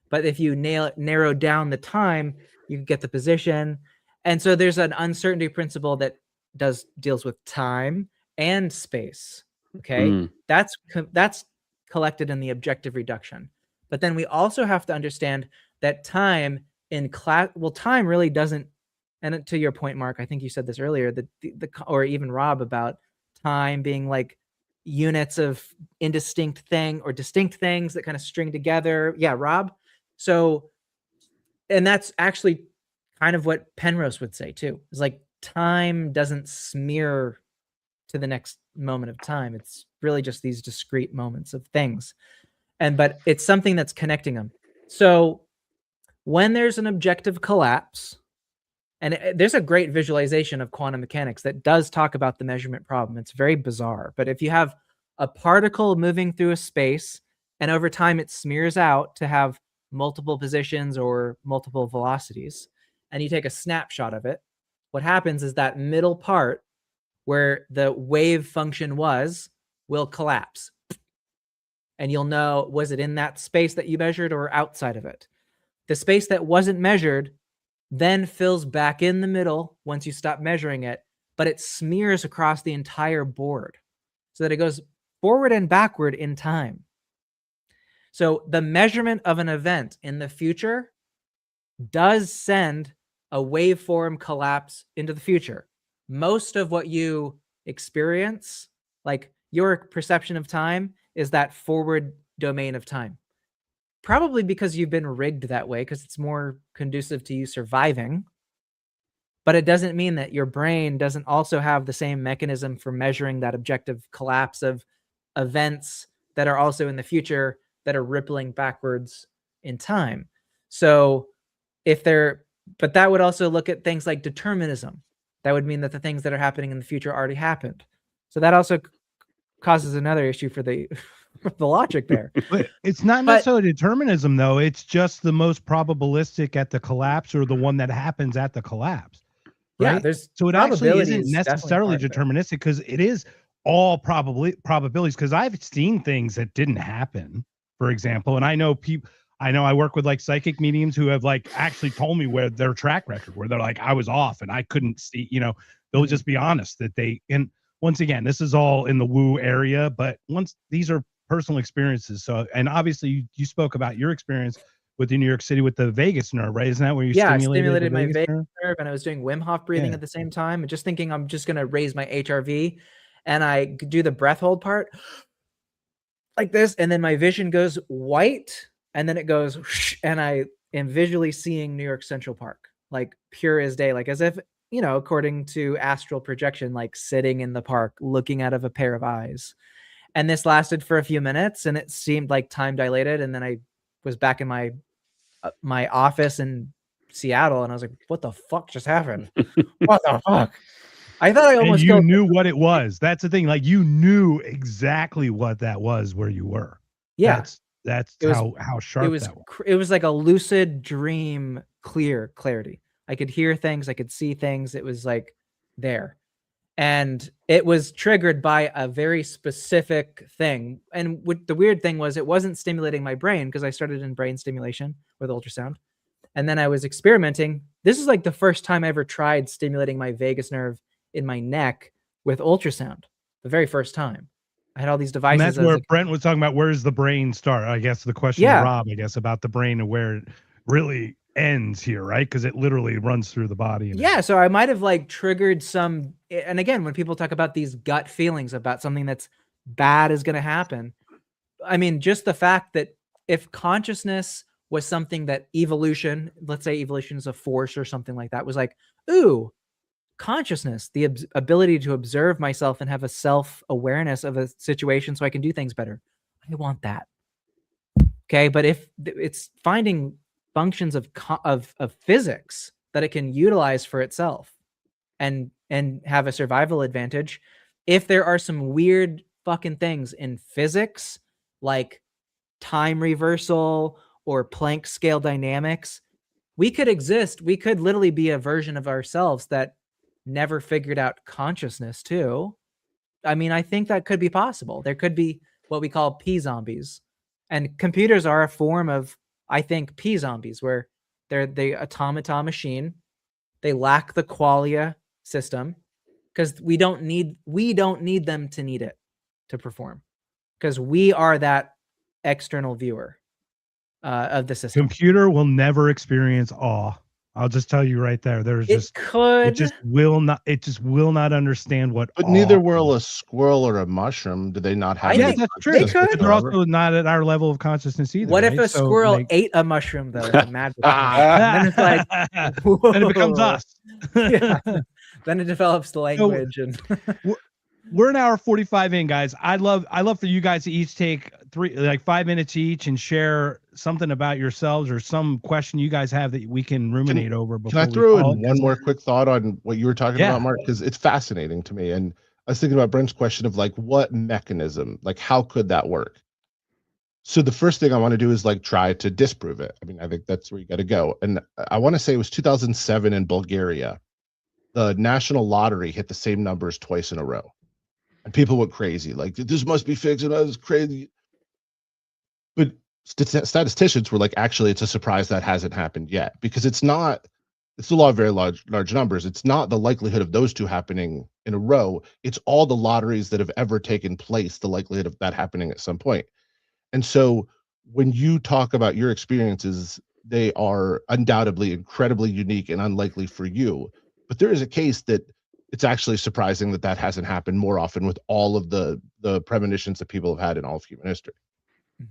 But if you narrow down the time, you can get the position. And so there's an uncertainty principle that deals with time and space. Okay. That's collected in the objective reduction. But then we also have to understand that time time really doesn't, and to your point, Mark, I think you said this earlier, or even Rob, about time being like units of indistinct thing or distinct things that kind of string together. Yeah, Rob. So, and that's actually kind of what Penrose would say too. It's like time doesn't smear to the next moment of time. It's really just these discrete moments of things. But it's something that's connecting them. So when there's an objective collapse, and there's a great visualization of quantum mechanics that does talk about the measurement problem. It's very bizarre. But if you have a particle moving through a space and over time it smears out to have multiple positions or multiple velocities, and you take a snapshot of it, what happens is that middle part where the wave function will collapse. And you'll know, was it in that space that you measured or outside of it? The space that wasn't measured then fills back in the middle once you stop measuring it, but it smears across the entire board so that it goes forward and backward in time. So the measurement of an event in the future does send a waveform collapse into the future. Most of what you experience, like your perception of time, is that forward domain of time. Probably because you've been rigged that way, because it's more conducive to you surviving. But it doesn't mean that your brain doesn't also have the same mechanism for measuring that objective collapse of events that are also in the future that are rippling backwards in time. So but that would also look at things like determinism. That would mean that the things that are happening in the future already happened. So that also causes another issue for the logic there. But it's not necessarily determinism, though. It's just the most probabilistic at the collapse, or the one that happens at the collapse. Right? Yeah, there's so it actually isn't is necessarily deterministic, because it is all probabilities. Because I've seen things that didn't happen. for example. And I know people, I know I work with like psychic mediums who have like actually told me where their track record, where they're like, I was off and I couldn't see, you know, they'll just be honest that they, and once again, this is all in the woo area, but once these are personal experiences. So, and obviously you spoke about your experience with the New York City with the vagus nerve, right? Isn't that where you I stimulated my the vagus nerve? nerve, and I was doing Wim Hof breathing Yeah. at the same time, and just thinking I'm just gonna raise my HRV, and I do the breath hold part like this, and then my vision goes white, and then it goes, and I am visually seeing New York Central Park, like pure as day, like as if, you know, according to astral projection, like sitting in the park, looking out of a pair of eyes. And this lasted for a few minutes, and it seemed like time dilated. And then I was back in my office in Seattle, and I was like, "What the fuck just happened? What the fuck?" I thought I almost and you killed knew what it was. That's the thing. Like you knew exactly what that was where you were. Yeah, That's it was, how sharp that was. It was like a lucid dream, clarity. I could hear things, I could see things. It was like there. And it was triggered by a very specific thing. And the weird thing was, it wasn't stimulating my brain, because I started in brain stimulation with ultrasound. And then I was experimenting. This is like the first time I ever tried stimulating my vagus nerve in my neck with ultrasound. The very first time. I had all these devices. And that's where Brent was talking about, where's the brain start? I guess the question to Rob, I guess, about the brain and where it really ends here, right? Because it literally runs through the body. Yeah, so I might have like triggered some, and again, when people talk about these gut feelings about something that's bad is going to happen, I mean, just the fact that if consciousness was something that evolution, let's say evolution is a force or something like that, was like, ooh, consciousness, the ability to observe myself and have a self-awareness of a situation so I can do things better. I want that. Okay, but if it's finding functions of physics that it can utilize for itself and have a survival advantage, if there are some weird fucking things in physics like time reversal or Planck scale dynamics, we could exist. We could literally be a version of ourselves that never figured out consciousness too. I mean, I think that could be possible. There could be what we call P zombies, and computers are a form of, I think, P zombies, where they're the automata machine. They lack the qualia system, because we don't need them to need it to perform, because we are that external viewer of the system. Computer will never experience awe. I'll just tell you right there. It just will not understand what. But neither will a squirrel or a mushroom. Do they not have? Yeah, that's true. They're also not at our level of consciousness either. What if a squirrel ate a mushroom though? Imagine. Then it's like, then it becomes us. Yeah. Then it develops the language. We're an hour 45 in, guys. I'd love for you guys to each take 5 minutes each and share something about yourselves or some question you guys have that we can ruminate over. Can I throw in one more quick thought on what you were talking about, Mark? Because it's fascinating to me. And I was thinking about Brent's question of like, what mechanism, like how could that work? So the first thing I want to do is like try to disprove it. I mean, I think that's where you got to go. And I want to say it was 2007 in Bulgaria. The national lottery hit the same numbers twice in a row. And people went crazy, like, this must be fixed, and I was crazy. But statisticians were like, actually, it's a surprise that hasn't happened yet, because it's the law of very large numbers. It's not the likelihood of those two happening in a row. It's all the lotteries that have ever taken place, the likelihood of that happening at some point. And so when you talk about your experiences, they are undoubtedly incredibly unique and unlikely for you. But there is a case that it's actually surprising that hasn't happened more often with all of the premonitions that people have had in all of human history.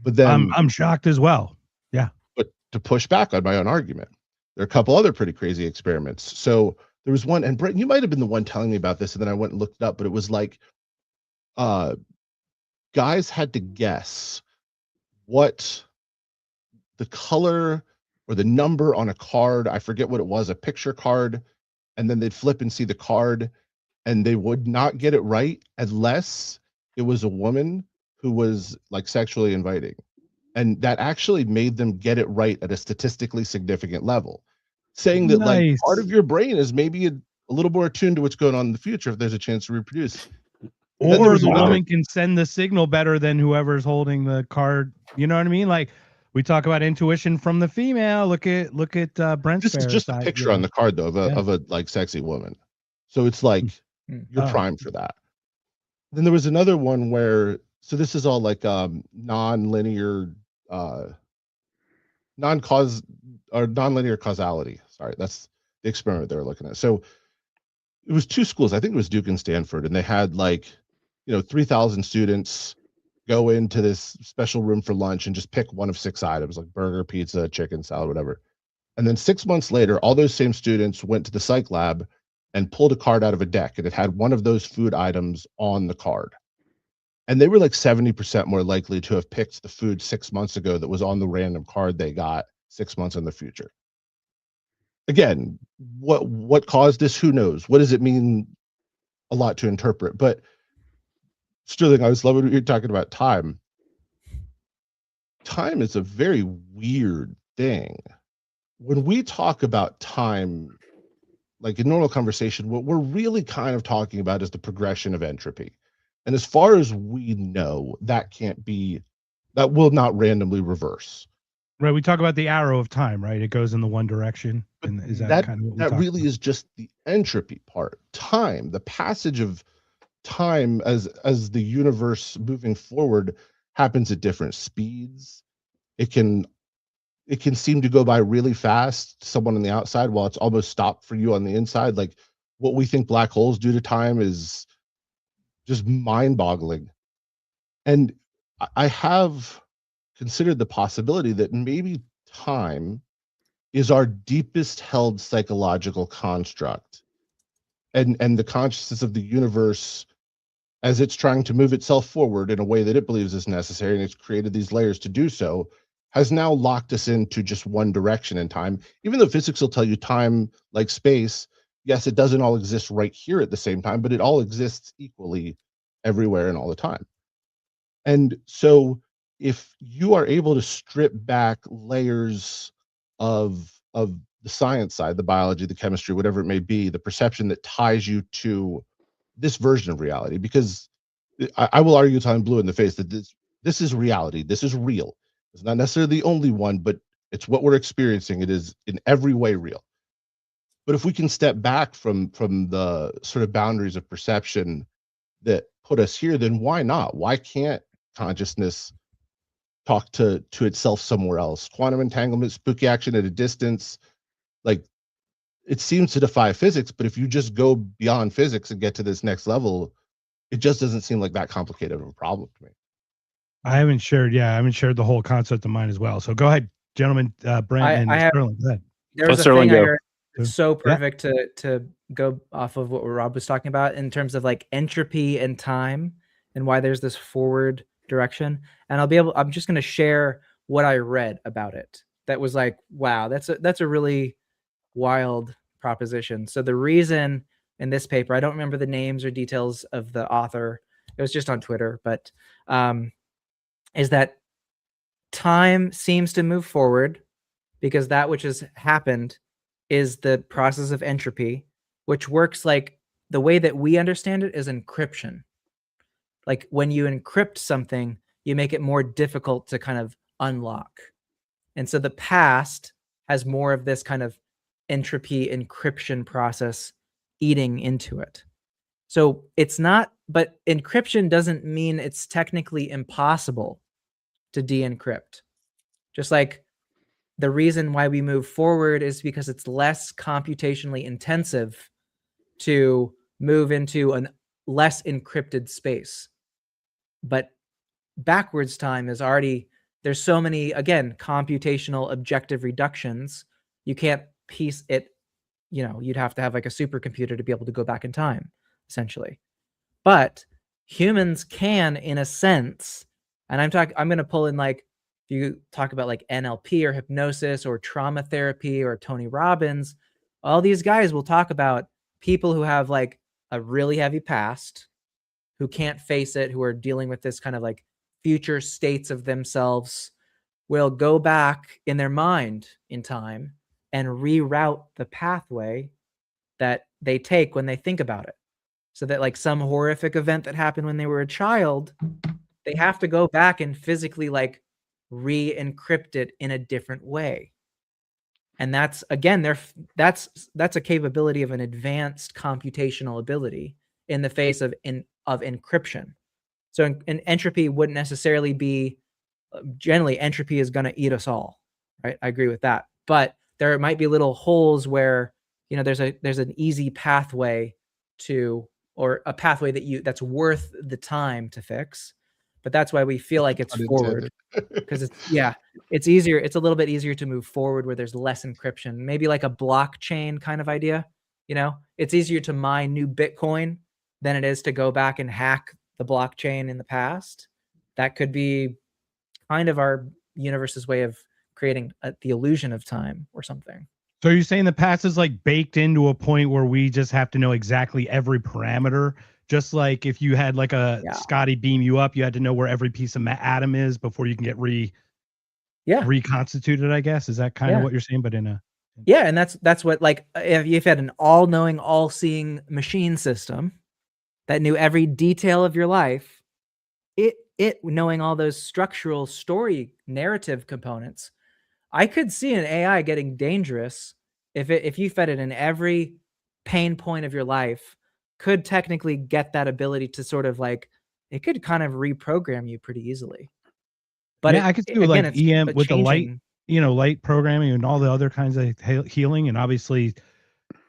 But then I'm shocked as well. Yeah. But to push back on my own argument, there are a couple other pretty crazy experiments. So there was one, and Brent, you might have been the one telling me about this, and then I went and looked it up, but it was like guys had to guess what the color or the number on a card, I forget what it was, a picture card, and then they'd flip and see the card, and they would not get it right unless it was a woman who was like sexually inviting. And that actually made them get it right at a statistically significant level, saying that like part of your brain is maybe a little more attuned to what's going on in the future if there's a chance to reproduce. And then there Or was the another- woman can send the signal better than whoever's holding the card. You know what I mean? Like we talk about intuition from the female. Look at Brent's This is fair just a side, picture on the card though Yeah. of a like sexy woman. So it's like you're Oh. primed for that. Then there was another one where so this is all like non-linear non-cause or non-linear causality. Sorry, that's the experiment they were looking at. So it was two schools, I think it was Duke and Stanford, and they had like 3,000 students go into this special room for lunch and just pick one of 6 items like burger, pizza, chicken, salad, whatever. And then 6 months later, all those same students went to the psych lab and pulled a card out of a deck, and it had one of those food items on the card. And they were like 70% more likely to have picked the food 6 months ago that was on the random card they got 6 months in the future. Again, what caused this? Who knows? What does it mean? A lot to interpret. But Sterling, I was loving what you're talking about time. Time is a very weird thing. When we talk about time, like in normal conversation, what we're really kind of talking about is the progression of entropy. And as far as we know, that will not randomly reverse. Right. We talk about the arrow of time, right? It goes in the one direction. And is that kind of what we that talk really about? is just the entropy part. Time, the passage of time as the universe moving forward happens at different speeds. It can seem to go by really fast to someone on the outside while it's almost stopped for you on the inside. Like what we think black holes do to time is just mind-boggling. And I have considered the possibility that maybe time is our deepest held psychological construct, and the consciousness of the universe as it's trying to move itself forward in a way that it believes is necessary, and it's created these layers to do so, has now locked us into just one direction in time. Even though physics will tell you time, like space, yes, it doesn't all exist right here at the same time, but it all exists equally everywhere and all the time. And so if you are able to strip back layers of the science side, the biology, the chemistry, whatever it may be, the perception that ties you to this version of reality, because I will argue till I'm blue in the face that this is reality. This is real. It's not necessarily the only one, but it's what we're experiencing. It is in every way real. But if we can step back from the sort of boundaries of perception that put us here, then why not? Why can't consciousness talk to itself somewhere else? Quantum entanglement, spooky action at a distance, like it seems to defy physics, but if you just go beyond physics and get to this next level, it just doesn't seem like that complicated of a problem to me. I haven't shared the whole concept of mine as well. So go ahead, gentlemen, Brent and Sterling. Go ahead. There was a Sterling thing I go. heard so perfect to go off of what Rob was talking about in terms of like entropy and time and why there's this forward direction. And I'm just going to share what I read about it. That was like, wow, that's a really wild proposition. So the reason in this paper, I don't remember the names or details of the author. It was just on Twitter, but is that time seems to move forward because that which has happened is the process of entropy, which works like the way that we understand it is encryption. Like when you encrypt something, you make it more difficult to kind of unlock. And so the past has more of this kind of entropy encryption process eating into it. So it's not, but encryption doesn't mean it's technically impossible to de-encrypt. Just like the reason why we move forward is because it's less computationally intensive to move into a less encrypted space. But backwards time is already, there's so many, again, computational objective reductions. You can't piece it, you'd have to have like a supercomputer to be able to go back in time, essentially. But humans can, in a sense, and I'm going to pull in like, if you talk about like NLP or hypnosis or trauma therapy or Tony Robbins, all these guys will talk about people who have like a really heavy past, who can't face it, who are dealing with this kind of like future states of themselves, will go back in their mind in time and reroute the pathway that they take when they think about it. so that like some horrific event that happened when they were a child, they have to go back and physically like re-encrypt it in a different way. And that's again, that's a capability of an advanced computational ability in the face of encryption. So an entropy wouldn't necessarily be, generally entropy is going to eat us all, right? I agree with that. But there might be little holes where, you know, there's an easy pathway to, or a pathway that's worth the time to fix. But that's why we feel like it's forward, because it's easier. It's a little bit easier to move forward where there's less encryption, maybe like a blockchain kind of idea. You know, it's easier to mine new Bitcoin than it is to go back and hack the blockchain in the past. That could be kind of our universe's way of creating the illusion of time or something. So you're saying the past is like baked into a point where we just have to know exactly every parameter, just like if you had like a Scotty beam you up, you had to know where every piece of atom is before you can get reconstituted, I guess. Is that kind of what you're saying? But in a and that's what, like, if you've had an all-knowing, all-seeing machine system that knew every detail of your life, it knowing all those structural story narrative components, I could see an AI getting dangerous if you fed it in every pain point of your life, could technically get that ability to sort of like, it could kind of reprogram you pretty easily. But I could see with like EM with the light, you know, light programming and all the other kinds of healing, and obviously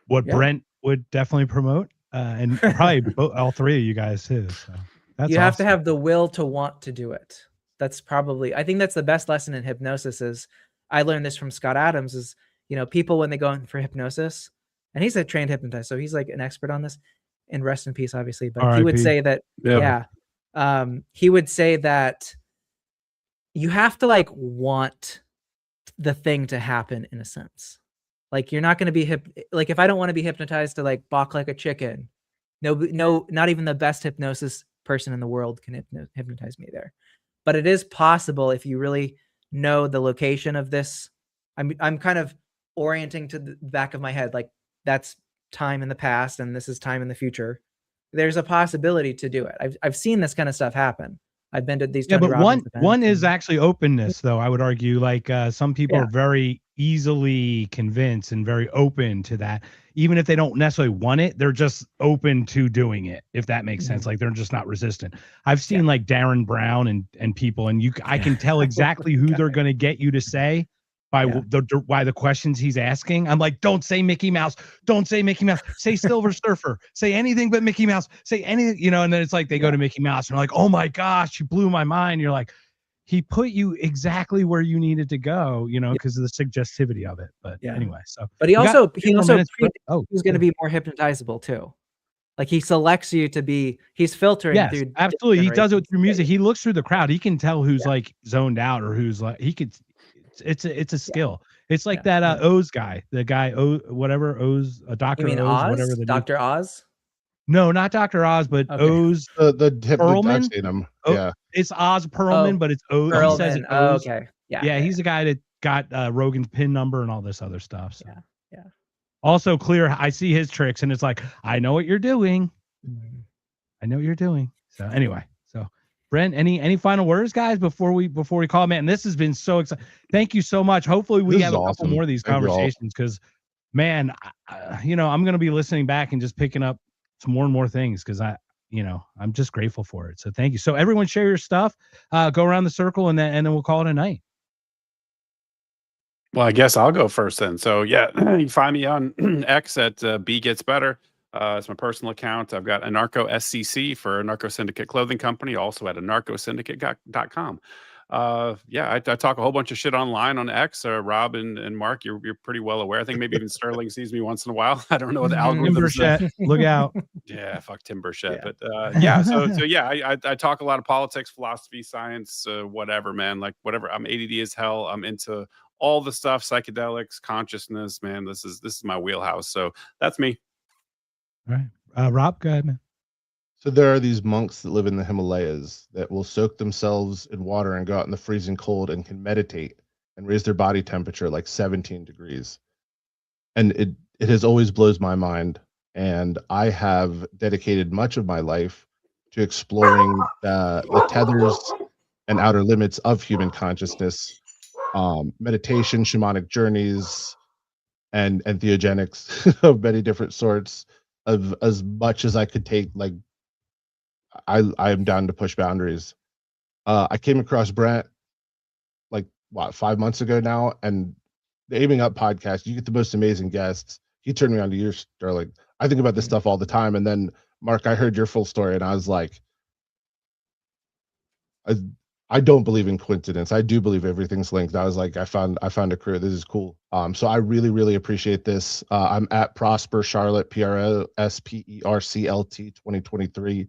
what Brent would definitely promote, and probably all three of you guys too. So that's you have to have the will to want to do it. That's probably, I think that's the best lesson in hypnosis. Is I learned this from Scott Adams, is, you know, people when they go in for hypnosis, and he's a trained hypnotist, so he's like an expert on this, and rest in peace, obviously. But he would say that, he would say that you have to like want the thing to happen in a sense. Like you're not going to be like, if I don't want to be hypnotized to like balk like a chicken, no, not even the best hypnosis person in the world can hypnotize me there. But it is possible if you really know the location of this. I'm kind of orienting to the back of my head, like that's time in the past and this is time in the future. There's a possibility to do it. I've seen this kind of stuff happen. I've been to these. But one is actually openness, though. I would argue, like some people are very easily convinced and very open to that, even if they don't necessarily want it. They're just open to doing it, if that makes sense. Like they're just not resistant. I've seen like Darren Brown and people, and I can tell exactly who they're going to get you to say by the questions he's asking. I'm like, don't say Mickey Mouse. Don't say Mickey Mouse. Say Silver Surfer. Say anything but Mickey Mouse. Say anything, you know, and then it's like they go to Mickey Mouse and they're like, oh my gosh, you blew my mind. You're like, he put you exactly where you needed to go, you know, because of the suggestivity of it. But anyway, so. But he also was going to be more hypnotizable too. Like he selects you to be, he's filtering through. Absolutely. He does it through music. He looks through the crowd. He can tell who's like zoned out or who's like, he could. It's a skill. It's like that Oz guy, the guy whatever Oz, Dr. You mean Oz, Oz? whatever the Dr. Oz? No, not Dr. Oz, but Oz Perlman. I've seen him. It's Oz Perlman, but it's Oz. Perlman. He says it Oz. Okay. Yeah, he's the guy that got Rogan's pin number and all this other stuff. So. Yeah. Also clear. I see his tricks, and it's like, I know what you're doing. I know what you're doing. So anyway. Brent, any final words, guys, before we call it, man? This has been so exciting. Thank you so much. Hopefully we have a couple more of these conversations, because, man, you know, I'm going to be listening back and just picking up some more and more things, because I'm just grateful for it. So thank you. So everyone share your stuff, go around the circle, and then we'll call it a night. Well, I guess I'll go first then. So you can find me on X at B Gets Better. It's my personal account. I've got Anarcho SCC for Anarcho Syndicate Clothing Company, also at anarchosyndicate.com. I talk a whole bunch of shit online on X. Rob and Mark, you're pretty well aware. I think maybe even Sterling sees me once in a while. I don't know what the algorithms. Look out. Yeah, fuck Tim Burchett. Yeah. But I talk a lot of politics, philosophy, science, whatever, man. Like whatever. I'm ADD as hell. I'm into all the stuff, psychedelics, consciousness, man. This is my wheelhouse. So that's me. All right. Rob, go ahead, man. So there are these monks that live in the Himalayas that will soak themselves in water and go out in the freezing cold and can meditate and raise their body temperature like 17 degrees. And it has always blows my mind And I have dedicated much of my life to exploring the tethers and outer limits of human consciousness, meditation, shamanic journeys, and entheogenics of many different sorts, of as much as I could take. Like, I am down to push boundaries. I came across Brent like what, 5 months ago now, and the Aiming Up podcast, you get the most amazing guests. He turned me on to you, Sterling. I think about this stuff all the time. And then Mark, I heard your full story and I was like, I don't believe in coincidence. I do believe everything's linked. I was like, I found a crew. This is cool. So I really, really appreciate this. I'm at Prosper Charlotte, PROSPERCLT 2023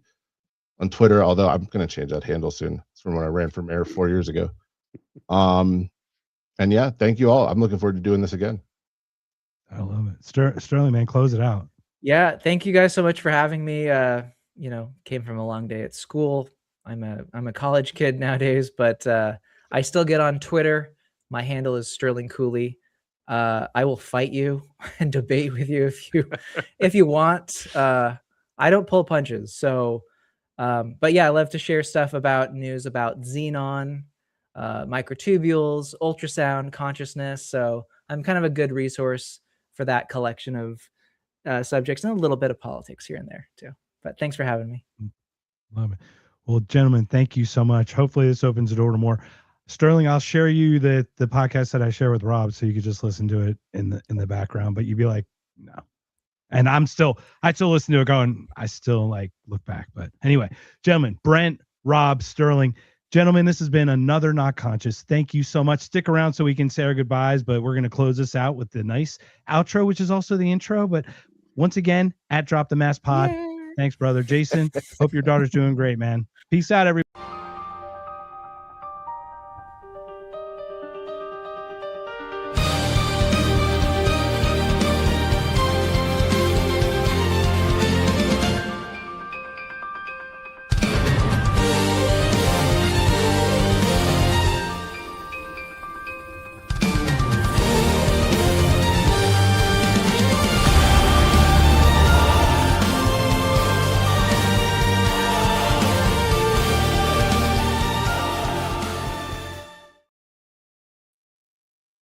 on Twitter, although I'm going to change that handle soon. It's from when I ran for mayor 4 years ago. And yeah, thank you all. I'm looking forward to doing this again. I love it. Sterling, man, close it out. Yeah, thank you guys so much for having me. Came from a long day at school. I'm a college kid nowadays, but I still get on Twitter. My handle is Sterling Cooley. I will fight you and debate with you if you want. I don't pull punches. So, but yeah, I love to share stuff about news about xenon, microtubules, ultrasound, consciousness. So I'm kind of a good resource for that collection of subjects, and a little bit of politics here and there too. But thanks for having me. Love it. Well, gentlemen, thank you so much. Hopefully this opens the door to more. Sterling, I'll share you the podcast that I share with Rob, so you could just listen to it in the background, but you'd be like, no. And I still listen to it going, I still like look back. But anyway, gentlemen, Brent, Rob, Sterling, gentlemen, this has been another Not Conscious. Thank you so much. Stick around so we can say our goodbyes, but we're going to close this out with the nice outro, which is also the intro. But once again, at Drop the Mask Pod. Thanks, brother. Jason, hope your daughter's doing great, man. Peace out, everybody.